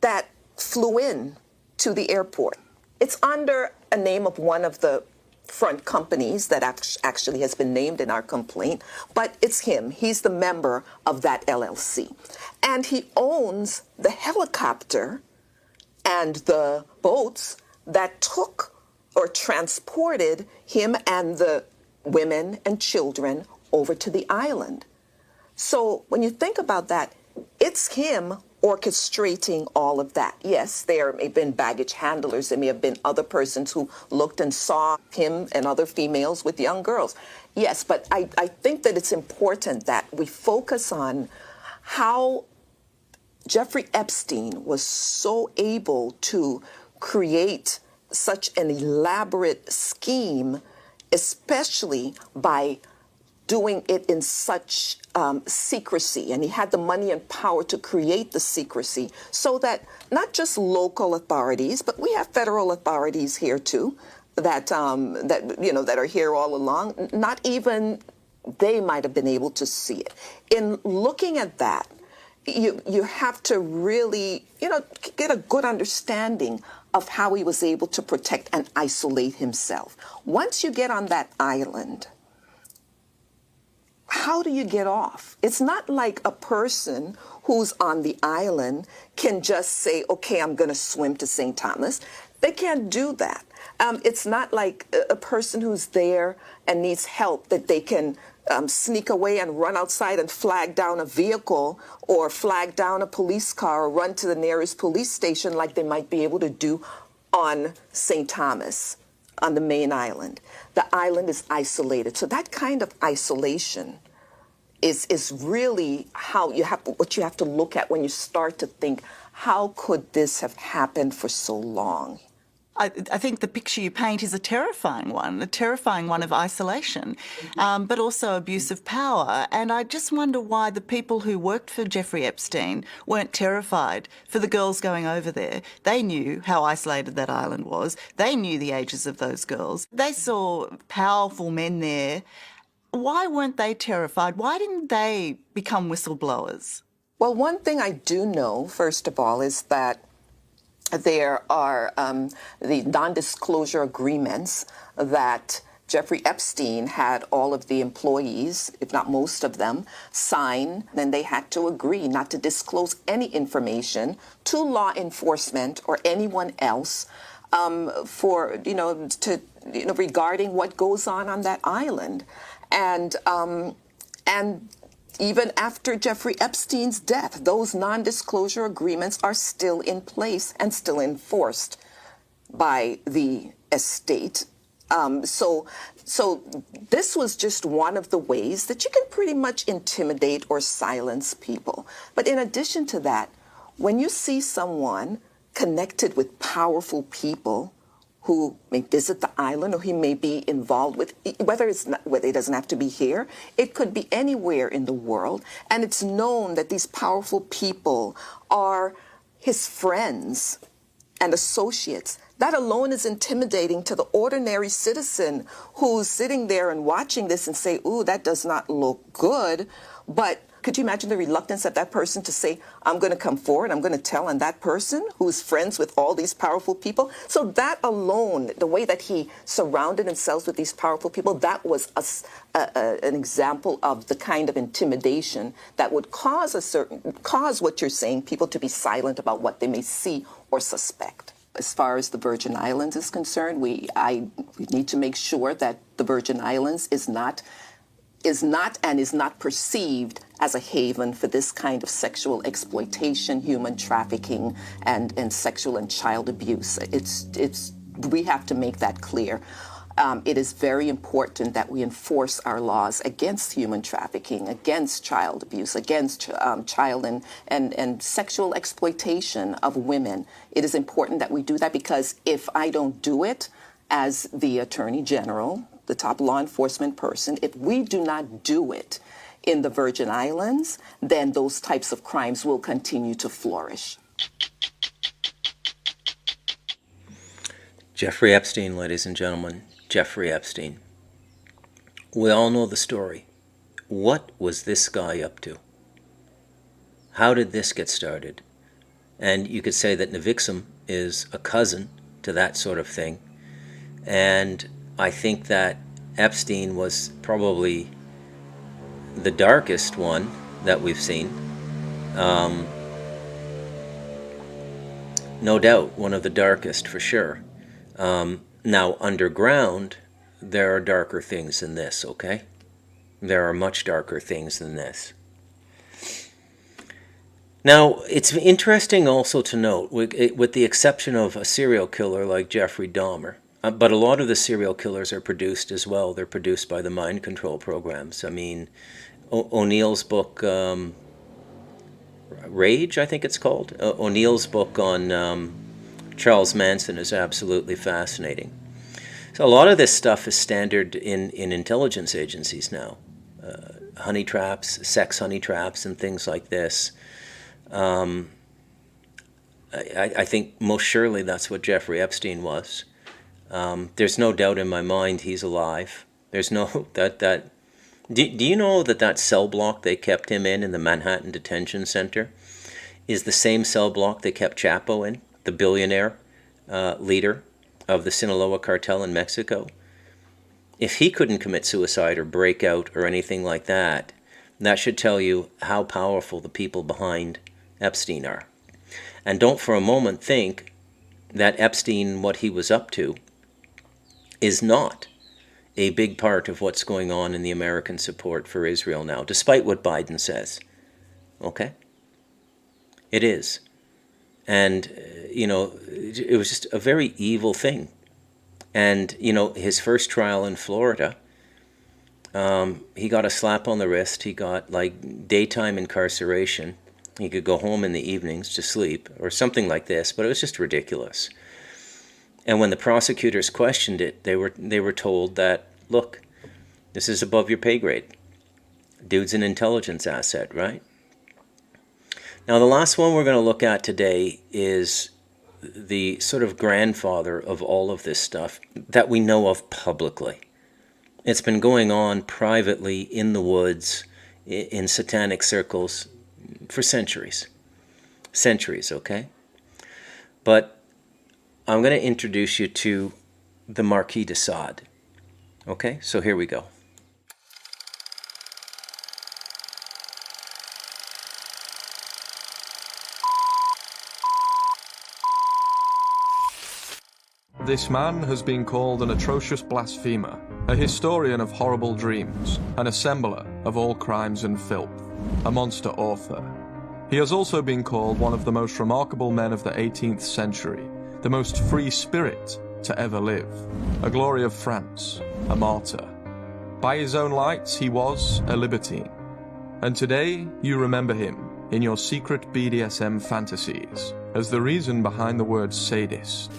Speaker 12: that flew in to the airport. It's under a name of one of the front companies that actually has been named in our complaint, but it's him. He's the member of that LLC. And he owns the helicopter and the boats that took or transported him and the women and children over to the island. So when you think about that, it's him orchestrating all of that. Yes, there may have been baggage handlers. There may have been other persons who looked and saw him and other females with young girls. Yes, but I think that it's important that we focus on how Jeffrey Epstein was so able to create such an elaborate scheme, especially by doing it in such secrecy. And he had the money and power to create the secrecy so that not just local authorities, but we have federal authorities here too that are here all along. Not even they might have been able to see it. In looking at that, you have to really, get a good understanding of how he was able to protect and isolate himself. Once you get on that island, how do you get off? It's not like a person who's on the island can just say, okay, I'm going to swim to St. Thomas. They can't do that. It's not like a person who's there and needs help that they can sneak away and run outside and flag down a vehicle or flag down a police car or run to the nearest police station like they might be able to do on St. Thomas, on the main island. The island is isolated. So that kind of isolation is really what you have to look at when you start to think, how could this have happened for so long?
Speaker 13: I think the picture you paint is a terrifying one of isolation, but also abuse of power. And I just wonder why the people who worked for Jeffrey Epstein weren't terrified for the girls going over there. They knew how isolated that island was. They knew the ages of those girls. They saw powerful men there. Why weren't they terrified? Why didn't they become whistleblowers?
Speaker 12: Well, one thing I do know, first of all, is that there are the non-disclosure agreements that Jeffrey Epstein had all of the employees, if not most of them, sign. Then they had to agree not to disclose any information to law enforcement or anyone else regarding what goes on that island. And even after Jeffrey Epstein's death, those non-disclosure agreements are still in place and still enforced by the estate. So this was just one of the ways that you can pretty much intimidate or silence people. But in addition to that, when you see someone connected with powerful people who may visit the island or he may be involved with, whether it doesn't have to be here, it could be anywhere in the world. And it's known that these powerful people are his friends and associates. That alone is intimidating to the ordinary citizen who's sitting there and watching this and say, ooh, that does not look good. But Could you imagine the reluctance of that person to say, I'm going to come forward, I'm going to tell on that person who's friends with all these powerful people? So that alone, the way that he surrounded himself with these powerful people, that was an example of the kind of intimidation that would cause what you're saying, people to be silent about what they may see or suspect. As far as the Virgin Islands is concerned, we need to make sure that the Virgin Islands is not perceived as a haven for this kind of sexual exploitation, human trafficking, and sexual and child abuse. We have to make that clear. It is very important that we enforce our laws against human trafficking, against child abuse, against child and sexual exploitation of women. It is important that we do that, because if I don't do it as the Attorney General, the top law enforcement person, if we do not do it in the Virgin Islands, then those types of crimes will continue to flourish.
Speaker 2: Jeffrey Epstein, ladies and gentlemen, Jeffrey Epstein. We all know the story. What was this guy up to? How did this get started? And you could say that Nivixum is a cousin to that sort of thing. And I think that Epstein was probably the darkest one that we've seen. No doubt, one of the darkest for sure. Now, underground, there are darker things than this, okay? There are much darker things than this. Now, it's interesting also to note, with the exception of a serial killer like Jeffrey Dahmer, but a lot of the serial killers are produced as well. They're produced by the mind control programs. I mean, O'Neill's book, Rage, I think it's called. O'Neill's book on Charles Manson is absolutely fascinating. So a lot of this stuff is standard in intelligence agencies now. Honey traps, sex honey traps, and things like this. I think most surely that's what Jeffrey Epstein was. There's no doubt in my mind he's alive. There's no that. Do you know that cell block they kept him in the Manhattan Detention Center is the same cell block they kept Chapo in, the billionaire leader of the Sinaloa cartel in Mexico? If he couldn't commit suicide or break out or anything like that, that should tell you how powerful the people behind Epstein are. And don't for a moment think that Epstein, what he was up to, is not a big part of what's going on in the American support for Israel now, despite what Biden says. Okay? It is. And, it was just a very evil thing. And, his first trial in Florida, he got a slap on the wrist. He got, daytime incarceration. He could go home in the evenings to sleep or something like this, but it was just ridiculous. And when the prosecutors questioned it, they were told that, look, this is above your pay grade. Dude's an intelligence asset, right? Now, the last one we're going to look at today is the sort of grandfather of all of this stuff that we know of publicly. It's been going on privately in the woods, in satanic circles for centuries. Centuries, okay? But I'm going to introduce you to the Marquis de Sade. Okay, so here we go.
Speaker 14: This man has been called an atrocious blasphemer, a historian of horrible dreams, an assembler of all crimes and filth, a monster author. He has also been called one of the most remarkable men of the 18th century, the most free spirit to ever live, a glory of France, a martyr. By his own lights, he was a libertine. And today, you remember him in your secret BDSM fantasies as the reason behind the word sadist.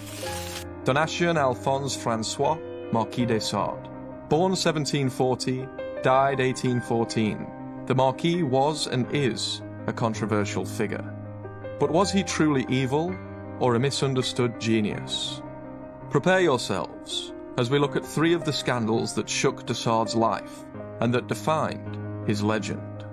Speaker 14: Donatien Alphonse Francois Marquis de Sade. Born 1740, died 1814, the Marquis was and is a controversial figure. But was he truly evil or a misunderstood genius? Prepare yourselves as we look at 3 of the scandals that shook de Sade's life and that defined his legend.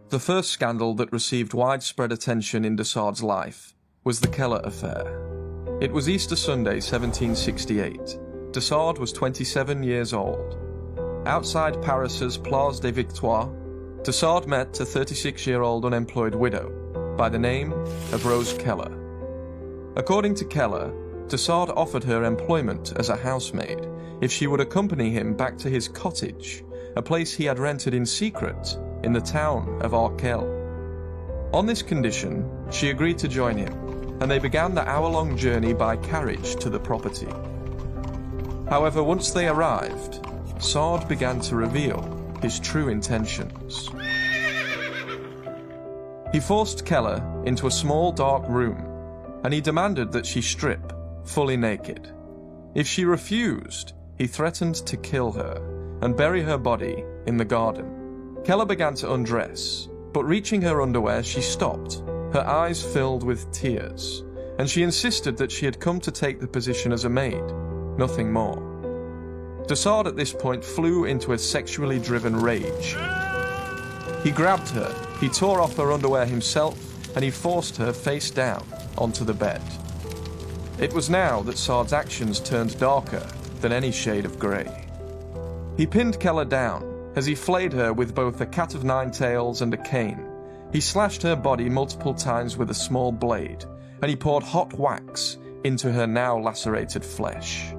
Speaker 14: The first scandal that received widespread attention in Dessard's life was the Keller affair. It was Easter Sunday, 1768. Dessard was 27 years old. Outside Paris's Place des Victoires, Dessard met a 36-year-old unemployed widow by the name of Rose Keller. According to Keller, Dessard offered her employment as a housemaid if she would accompany him back to his cottage, a place he had rented in secret in the town of Arkel. On this condition, she agreed to join him, and they began the hour-long journey by carriage to the property. However, once they arrived, Sard began to reveal his true intentions. He forced Keller into a small dark room, and he demanded that she strip, fully naked. If she refused, he threatened to kill her and bury her body in the garden. Keller began to undress, but reaching her underwear, she stopped, her eyes filled with tears, and she insisted that she had come to take the position as a maid, nothing more. Dessard at this point flew into a sexually driven rage. He grabbed her, he tore off her underwear himself, and he forced her face down onto the bed. It was now that Sard's actions turned darker than any shade of grey. He pinned Keller down as he flayed her with both a cat of nine tails and a cane. He slashed her body multiple times with a small blade, and he poured hot wax into her now lacerated flesh.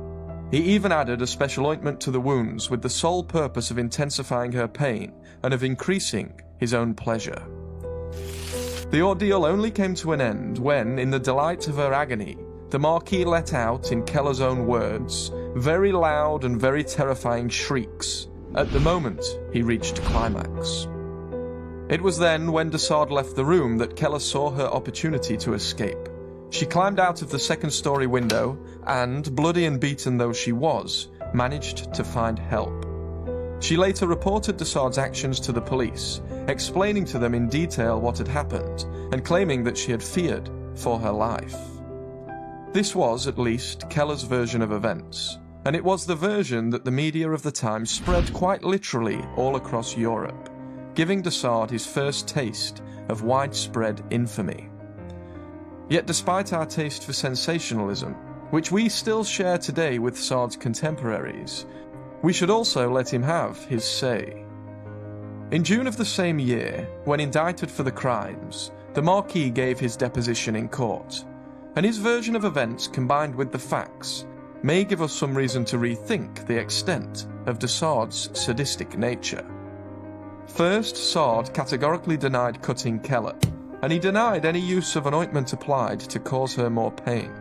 Speaker 14: He even added a special ointment to the wounds with the sole purpose of intensifying her pain and of increasing his own pleasure. The ordeal only came to an end when, in the delight of her agony, the Marquis let out, in Keller's own words, very loud and very terrifying shrieks at the moment he reached climax. It was then, when Dessard left the room, that Keller saw her opportunity to escape. She climbed out of the second-story window and, bloody and beaten though she was, managed to find help. She later reported Dessard's actions to the police, explaining to them in detail what had happened and claiming that she had feared for her life. This was, at least, Keller's version of events, and it was the version that the media of the time spread quite literally all across Europe, giving Dessard his first taste of widespread infamy. Yet despite our taste for sensationalism, which we still share today with Sard's contemporaries, we should also let him have his say. In June of the same year, when indicted for the crimes, the Marquis gave his deposition in court, and his version of events combined with the facts may give us some reason to rethink the extent of Dessard's sadistic nature. First, Sard categorically denied cutting Keller, and he denied any use of an ointment applied to cause her more pain,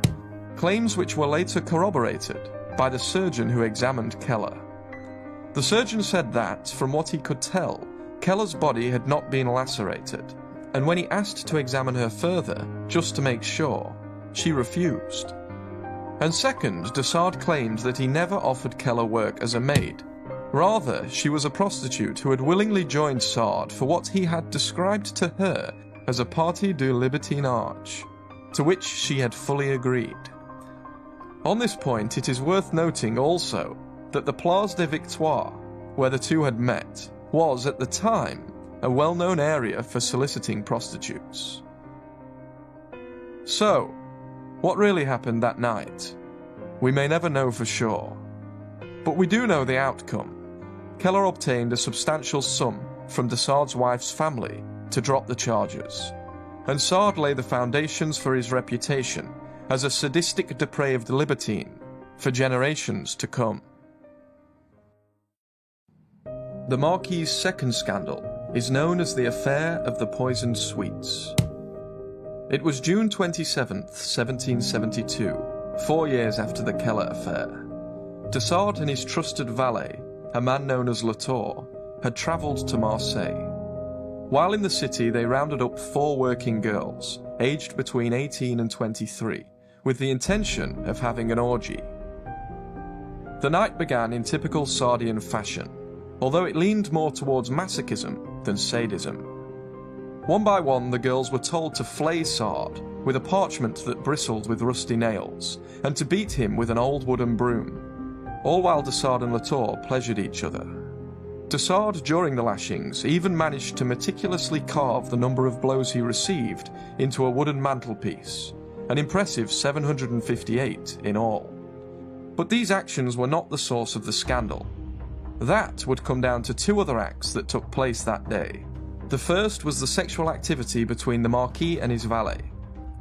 Speaker 14: claims which were later corroborated by the surgeon who examined Keller. The surgeon said that, from what he could tell, Keller's body had not been lacerated, and when he asked to examine her further, just to make sure, she refused. And second, Dessard claimed that he never offered Keller work as a maid. Rather, she was a prostitute who had willingly joined Sard for what he had described to her as a partie du libertinage, to which she had fully agreed. On this point, it is worth noting also that the Place des Victoires, where the two had met, was, at the time, a well-known area for soliciting prostitutes. So, what really happened that night? We may never know for sure. But we do know the outcome. Keller obtained a substantial sum from Dessard's wife's family to drop the charges, and Sard laid the foundations for his reputation as a sadistic, depraved libertine for generations to come. The Marquis's second scandal is known as the Affair of the Poisoned Sweets. It was June 27th, 1772, 4 years after the Keller affair. Dessard and his trusted valet, a man known as Latour, had travelled to Marseille. While in the city, they rounded up 4 working girls, aged between 18 and 23, with the intention of having an orgy. The night began in typical Sardian fashion, although it leaned more towards masochism than sadism. One by one, the girls were told to flay Sard with a parchment that bristled with rusty nails, and to beat him with an old wooden broom, all while Dessard and Latour pleasured each other. Dessard, during the lashings, even managed to meticulously carve the number of blows he received into a wooden mantelpiece, an impressive 758 in all. But these actions were not the source of the scandal. That would come down to two other acts that took place that day. The first was the sexual activity between the Marquis and his valet.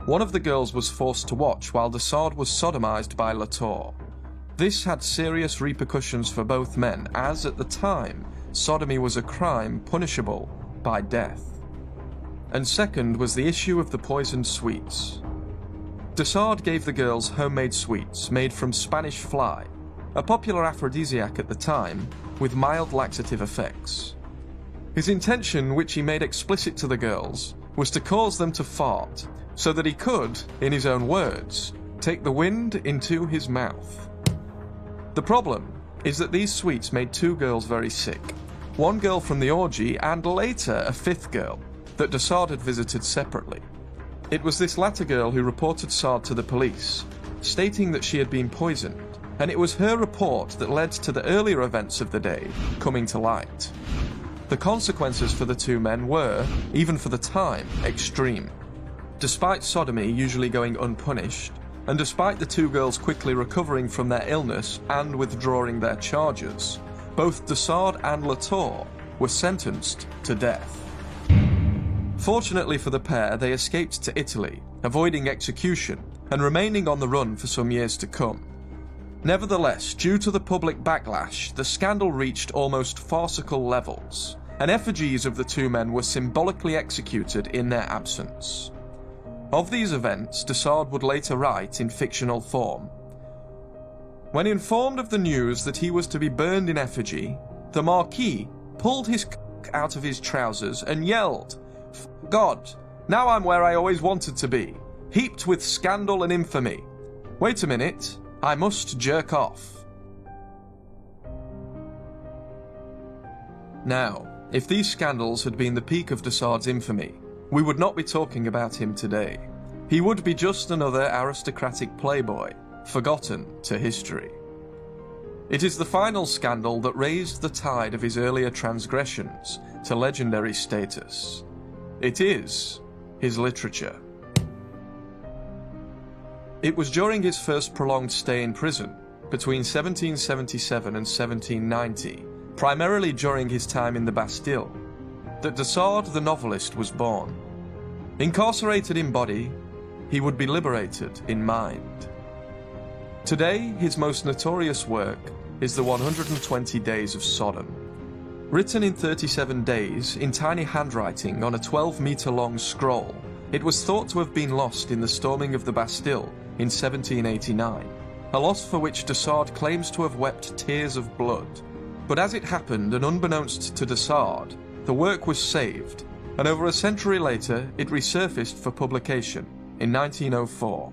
Speaker 14: One of the girls was forced to watch while Dessard was sodomized by Latour. This had serious repercussions for both men, as at the time, sodomy was a crime punishable by death. And second was the issue of the poisoned sweets. Dessard gave the girls homemade sweets made from Spanish fly, a popular aphrodisiac at the time, with mild laxative effects. His intention, which he made explicit to the girls, was to cause them to fart, so that he could, in his own words, take the wind into his mouth. The problem is that these sweets made two girls very sick. One girl from the orgy, and later a fifth girl, that Dessard had visited separately. It was this latter girl who reported Sard to the police, stating that she had been poisoned, and it was her report that led to the earlier events of the day coming to light. The consequences for the two men were, even for the time, extreme. Despite sodomy usually going unpunished, and despite the two girls quickly recovering from their illness and withdrawing their charges, both Dessard and Latour were sentenced to death. Fortunately for the pair, they escaped to Italy, avoiding execution and remaining on the run for some years to come. Nevertheless, due to the public backlash, the scandal reached almost farcical levels, and effigies of the two men were symbolically executed in their absence. Of these events, Dessard would later write in fictional form. When informed of the news that he was to be burned in effigy, the Marquis pulled his cock out of his trousers and yelled, "God, now I'm where I always wanted to be, heaped with scandal and infamy. Wait a minute, I must jerk off." Now, if these scandals had been the peak of Dessard's infamy, we would not be talking about him today. He would be just another aristocratic playboy, forgotten to history. It is the final scandal that raised the tide of his earlier transgressions to legendary status. It is his literature. It was during his first prolonged stay in prison, between 1777 and 1790, primarily during his time in the Bastille, that Dessard the novelist was born. Incarcerated in body, he would be liberated in mind. Today, his most notorious work is The 120 Days of Sodom. Written in 37 days, in tiny handwriting on a 12-meter-long scroll, it was thought to have been lost in the storming of the Bastille in 1789, a loss for which Dessard claims to have wept tears of blood. But as it happened, and unbeknownst to Dessard, the work was saved, and over a century later, it resurfaced for publication in 1904.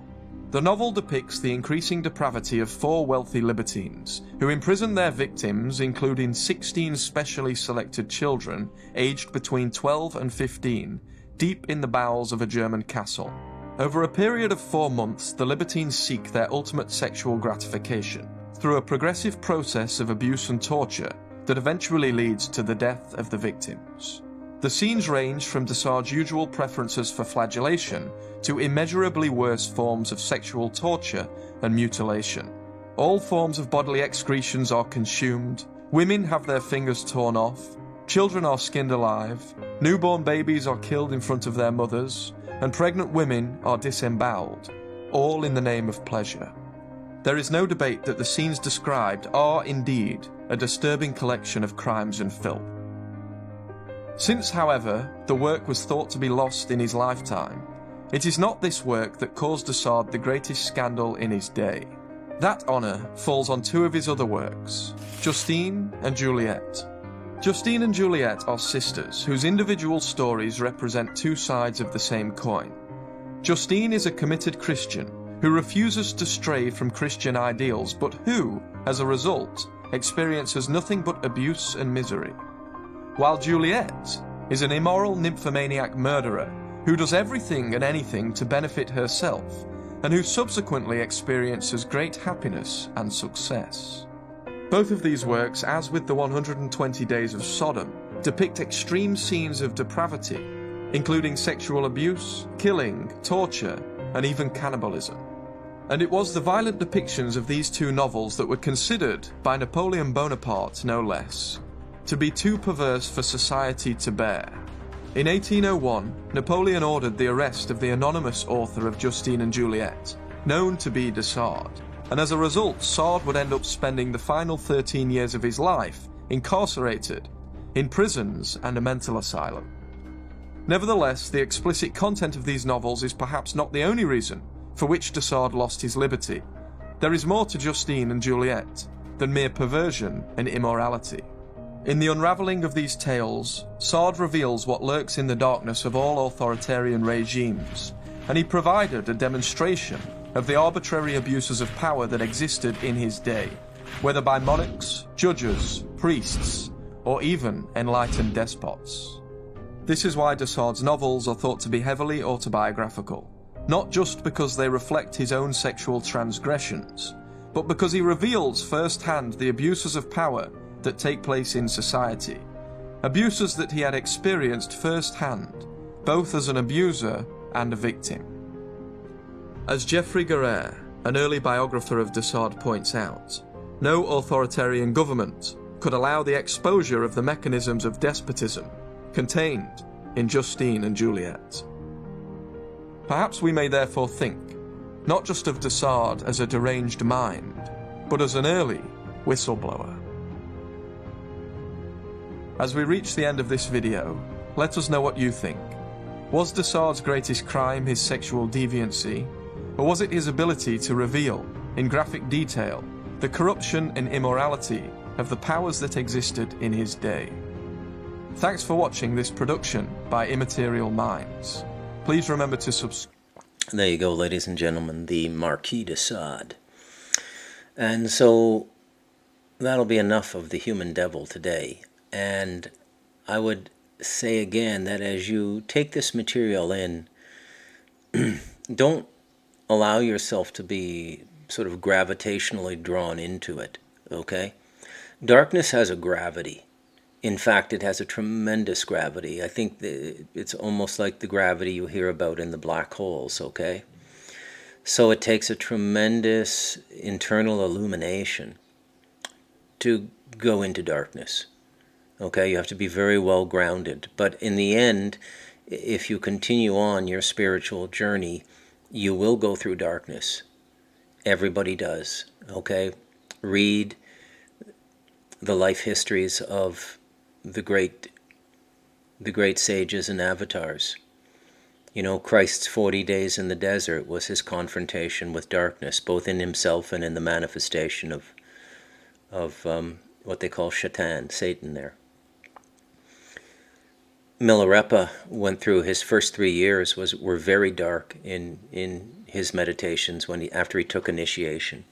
Speaker 14: The novel depicts the increasing depravity of 4 wealthy libertines who imprisoned their victims, including 16 specially selected children aged between 12 and 15, deep in the bowels of a German castle. Over a period of 4 months, the libertines seek their ultimate sexual gratification through a progressive process of abuse and torture that eventually leads to the death of the victims. The scenes range from Dessard's usual preferences for flagellation to immeasurably worse forms of sexual torture and mutilation. All forms of bodily excretions are consumed, women have their fingers torn off, children are skinned alive, newborn babies are killed in front of their mothers, and pregnant women are disemboweled, all in the name of pleasure. There is no debate that the scenes described are indeed a disturbing collection of crimes and filth. Since, however, the work was thought to be lost in his lifetime, it is not this work that caused Dessard the greatest scandal in his day. That honour falls on 2 of his other works, Justine and Juliette. Justine and Juliette are sisters whose individual stories represent 2 sides of the same coin. Justine is a committed Christian who refuses to stray from Christian ideals, but who, as a result, experiences nothing but abuse and misery. While Juliette is an immoral nymphomaniac murderer who does everything and anything to benefit herself, and who subsequently experiences great happiness and success. Both of these works, as with the 120 Days of Sodom, depict extreme scenes of depravity, including sexual abuse, killing, torture, and even cannibalism. And it was the violent depictions of these two novels that were considered, by Napoleon Bonaparte no less, to be too perverse for society to bear. In 1801, Napoleon ordered the arrest of the anonymous author of Justine and Juliet, known to be de Sade, and as a result, Sade would end up spending the final 13 years of his life incarcerated, in prisons and a mental asylum. Nevertheless, the explicit content of these novels is perhaps not the only reason for which de Sade lost his liberty. There is more to Justine and Juliet than mere perversion and immorality. In the unravelling of these tales, Sade reveals what lurks in the darkness of all authoritarian regimes, and he provided a demonstration of the arbitrary abuses of power that existed in his day, whether by monarchs, judges, priests, or even enlightened despots. This is why de Sade's novels are thought to be heavily autobiographical, not just because they reflect his own sexual transgressions, but because he reveals firsthand the abuses of power that take place in society, abuses that he had experienced firsthand, both as an abuser and a victim. As Geoffrey Guerrer, an early biographer of de Sade, points out, no authoritarian government could allow the exposure of the mechanisms of despotism contained in Justine and Juliet. Perhaps we may therefore think, not just of de Sade as a deranged mind, but as an early whistleblower. As we reach the end of this video, let us know what you think. Was de Sade's greatest crime his sexual deviancy, or was it his ability to reveal, in graphic detail, the corruption and immorality of the powers that existed in his day? Thanks for watching this production by Immaterial Minds. Please remember to subscribe.
Speaker 2: There you go, ladies and gentlemen, the Marquis de Sade. And so that'll be enough of the human devil today. And I would say again that as you take this material in, don't allow yourself to be sort of gravitationally drawn into it, okay? Darkness has a gravity. In fact, it has a tremendous gravity. I think it's almost like the gravity you hear about in the black holes, okay? So it takes a tremendous internal illumination to go into darkness, okay? You have to be very well grounded. But in the end, if you continue on your spiritual journey, you will go through darkness. Everybody does, okay? Read the life histories of the great sages and avatars. You know, Christ's 40 days in the desert was his confrontation with darkness, both in himself and in the manifestation of what they call Shaitan, Satan there. Milarepa went through his first 3 years were very dark in his meditations after he took initiation.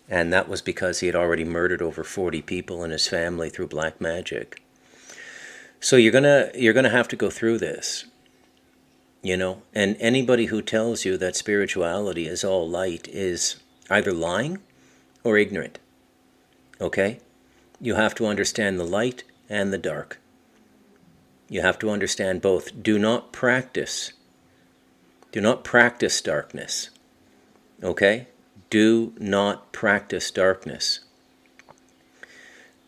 Speaker 2: And that was because he had already murdered over 40 people in his family through black magic. So you're gonna have to go through this, you know. And anybody who tells you that spirituality is all light is either lying or ignorant. Okay? You have to understand the light and the dark. You have to understand both. Do not practice darkness. Okay? Do not practice darkness.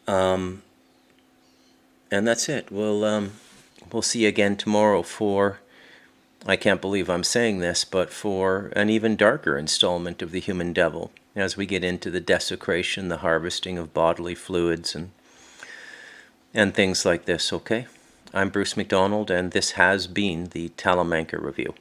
Speaker 2: And that's it. We'll see you again tomorrow for, I can't believe I'm saying this, but for an even darker installment of The Human Devil, as we get into the desecration, the harvesting of bodily fluids and things like this, okay? I'm Bruce McDonald, and this has been the Talamanca Review.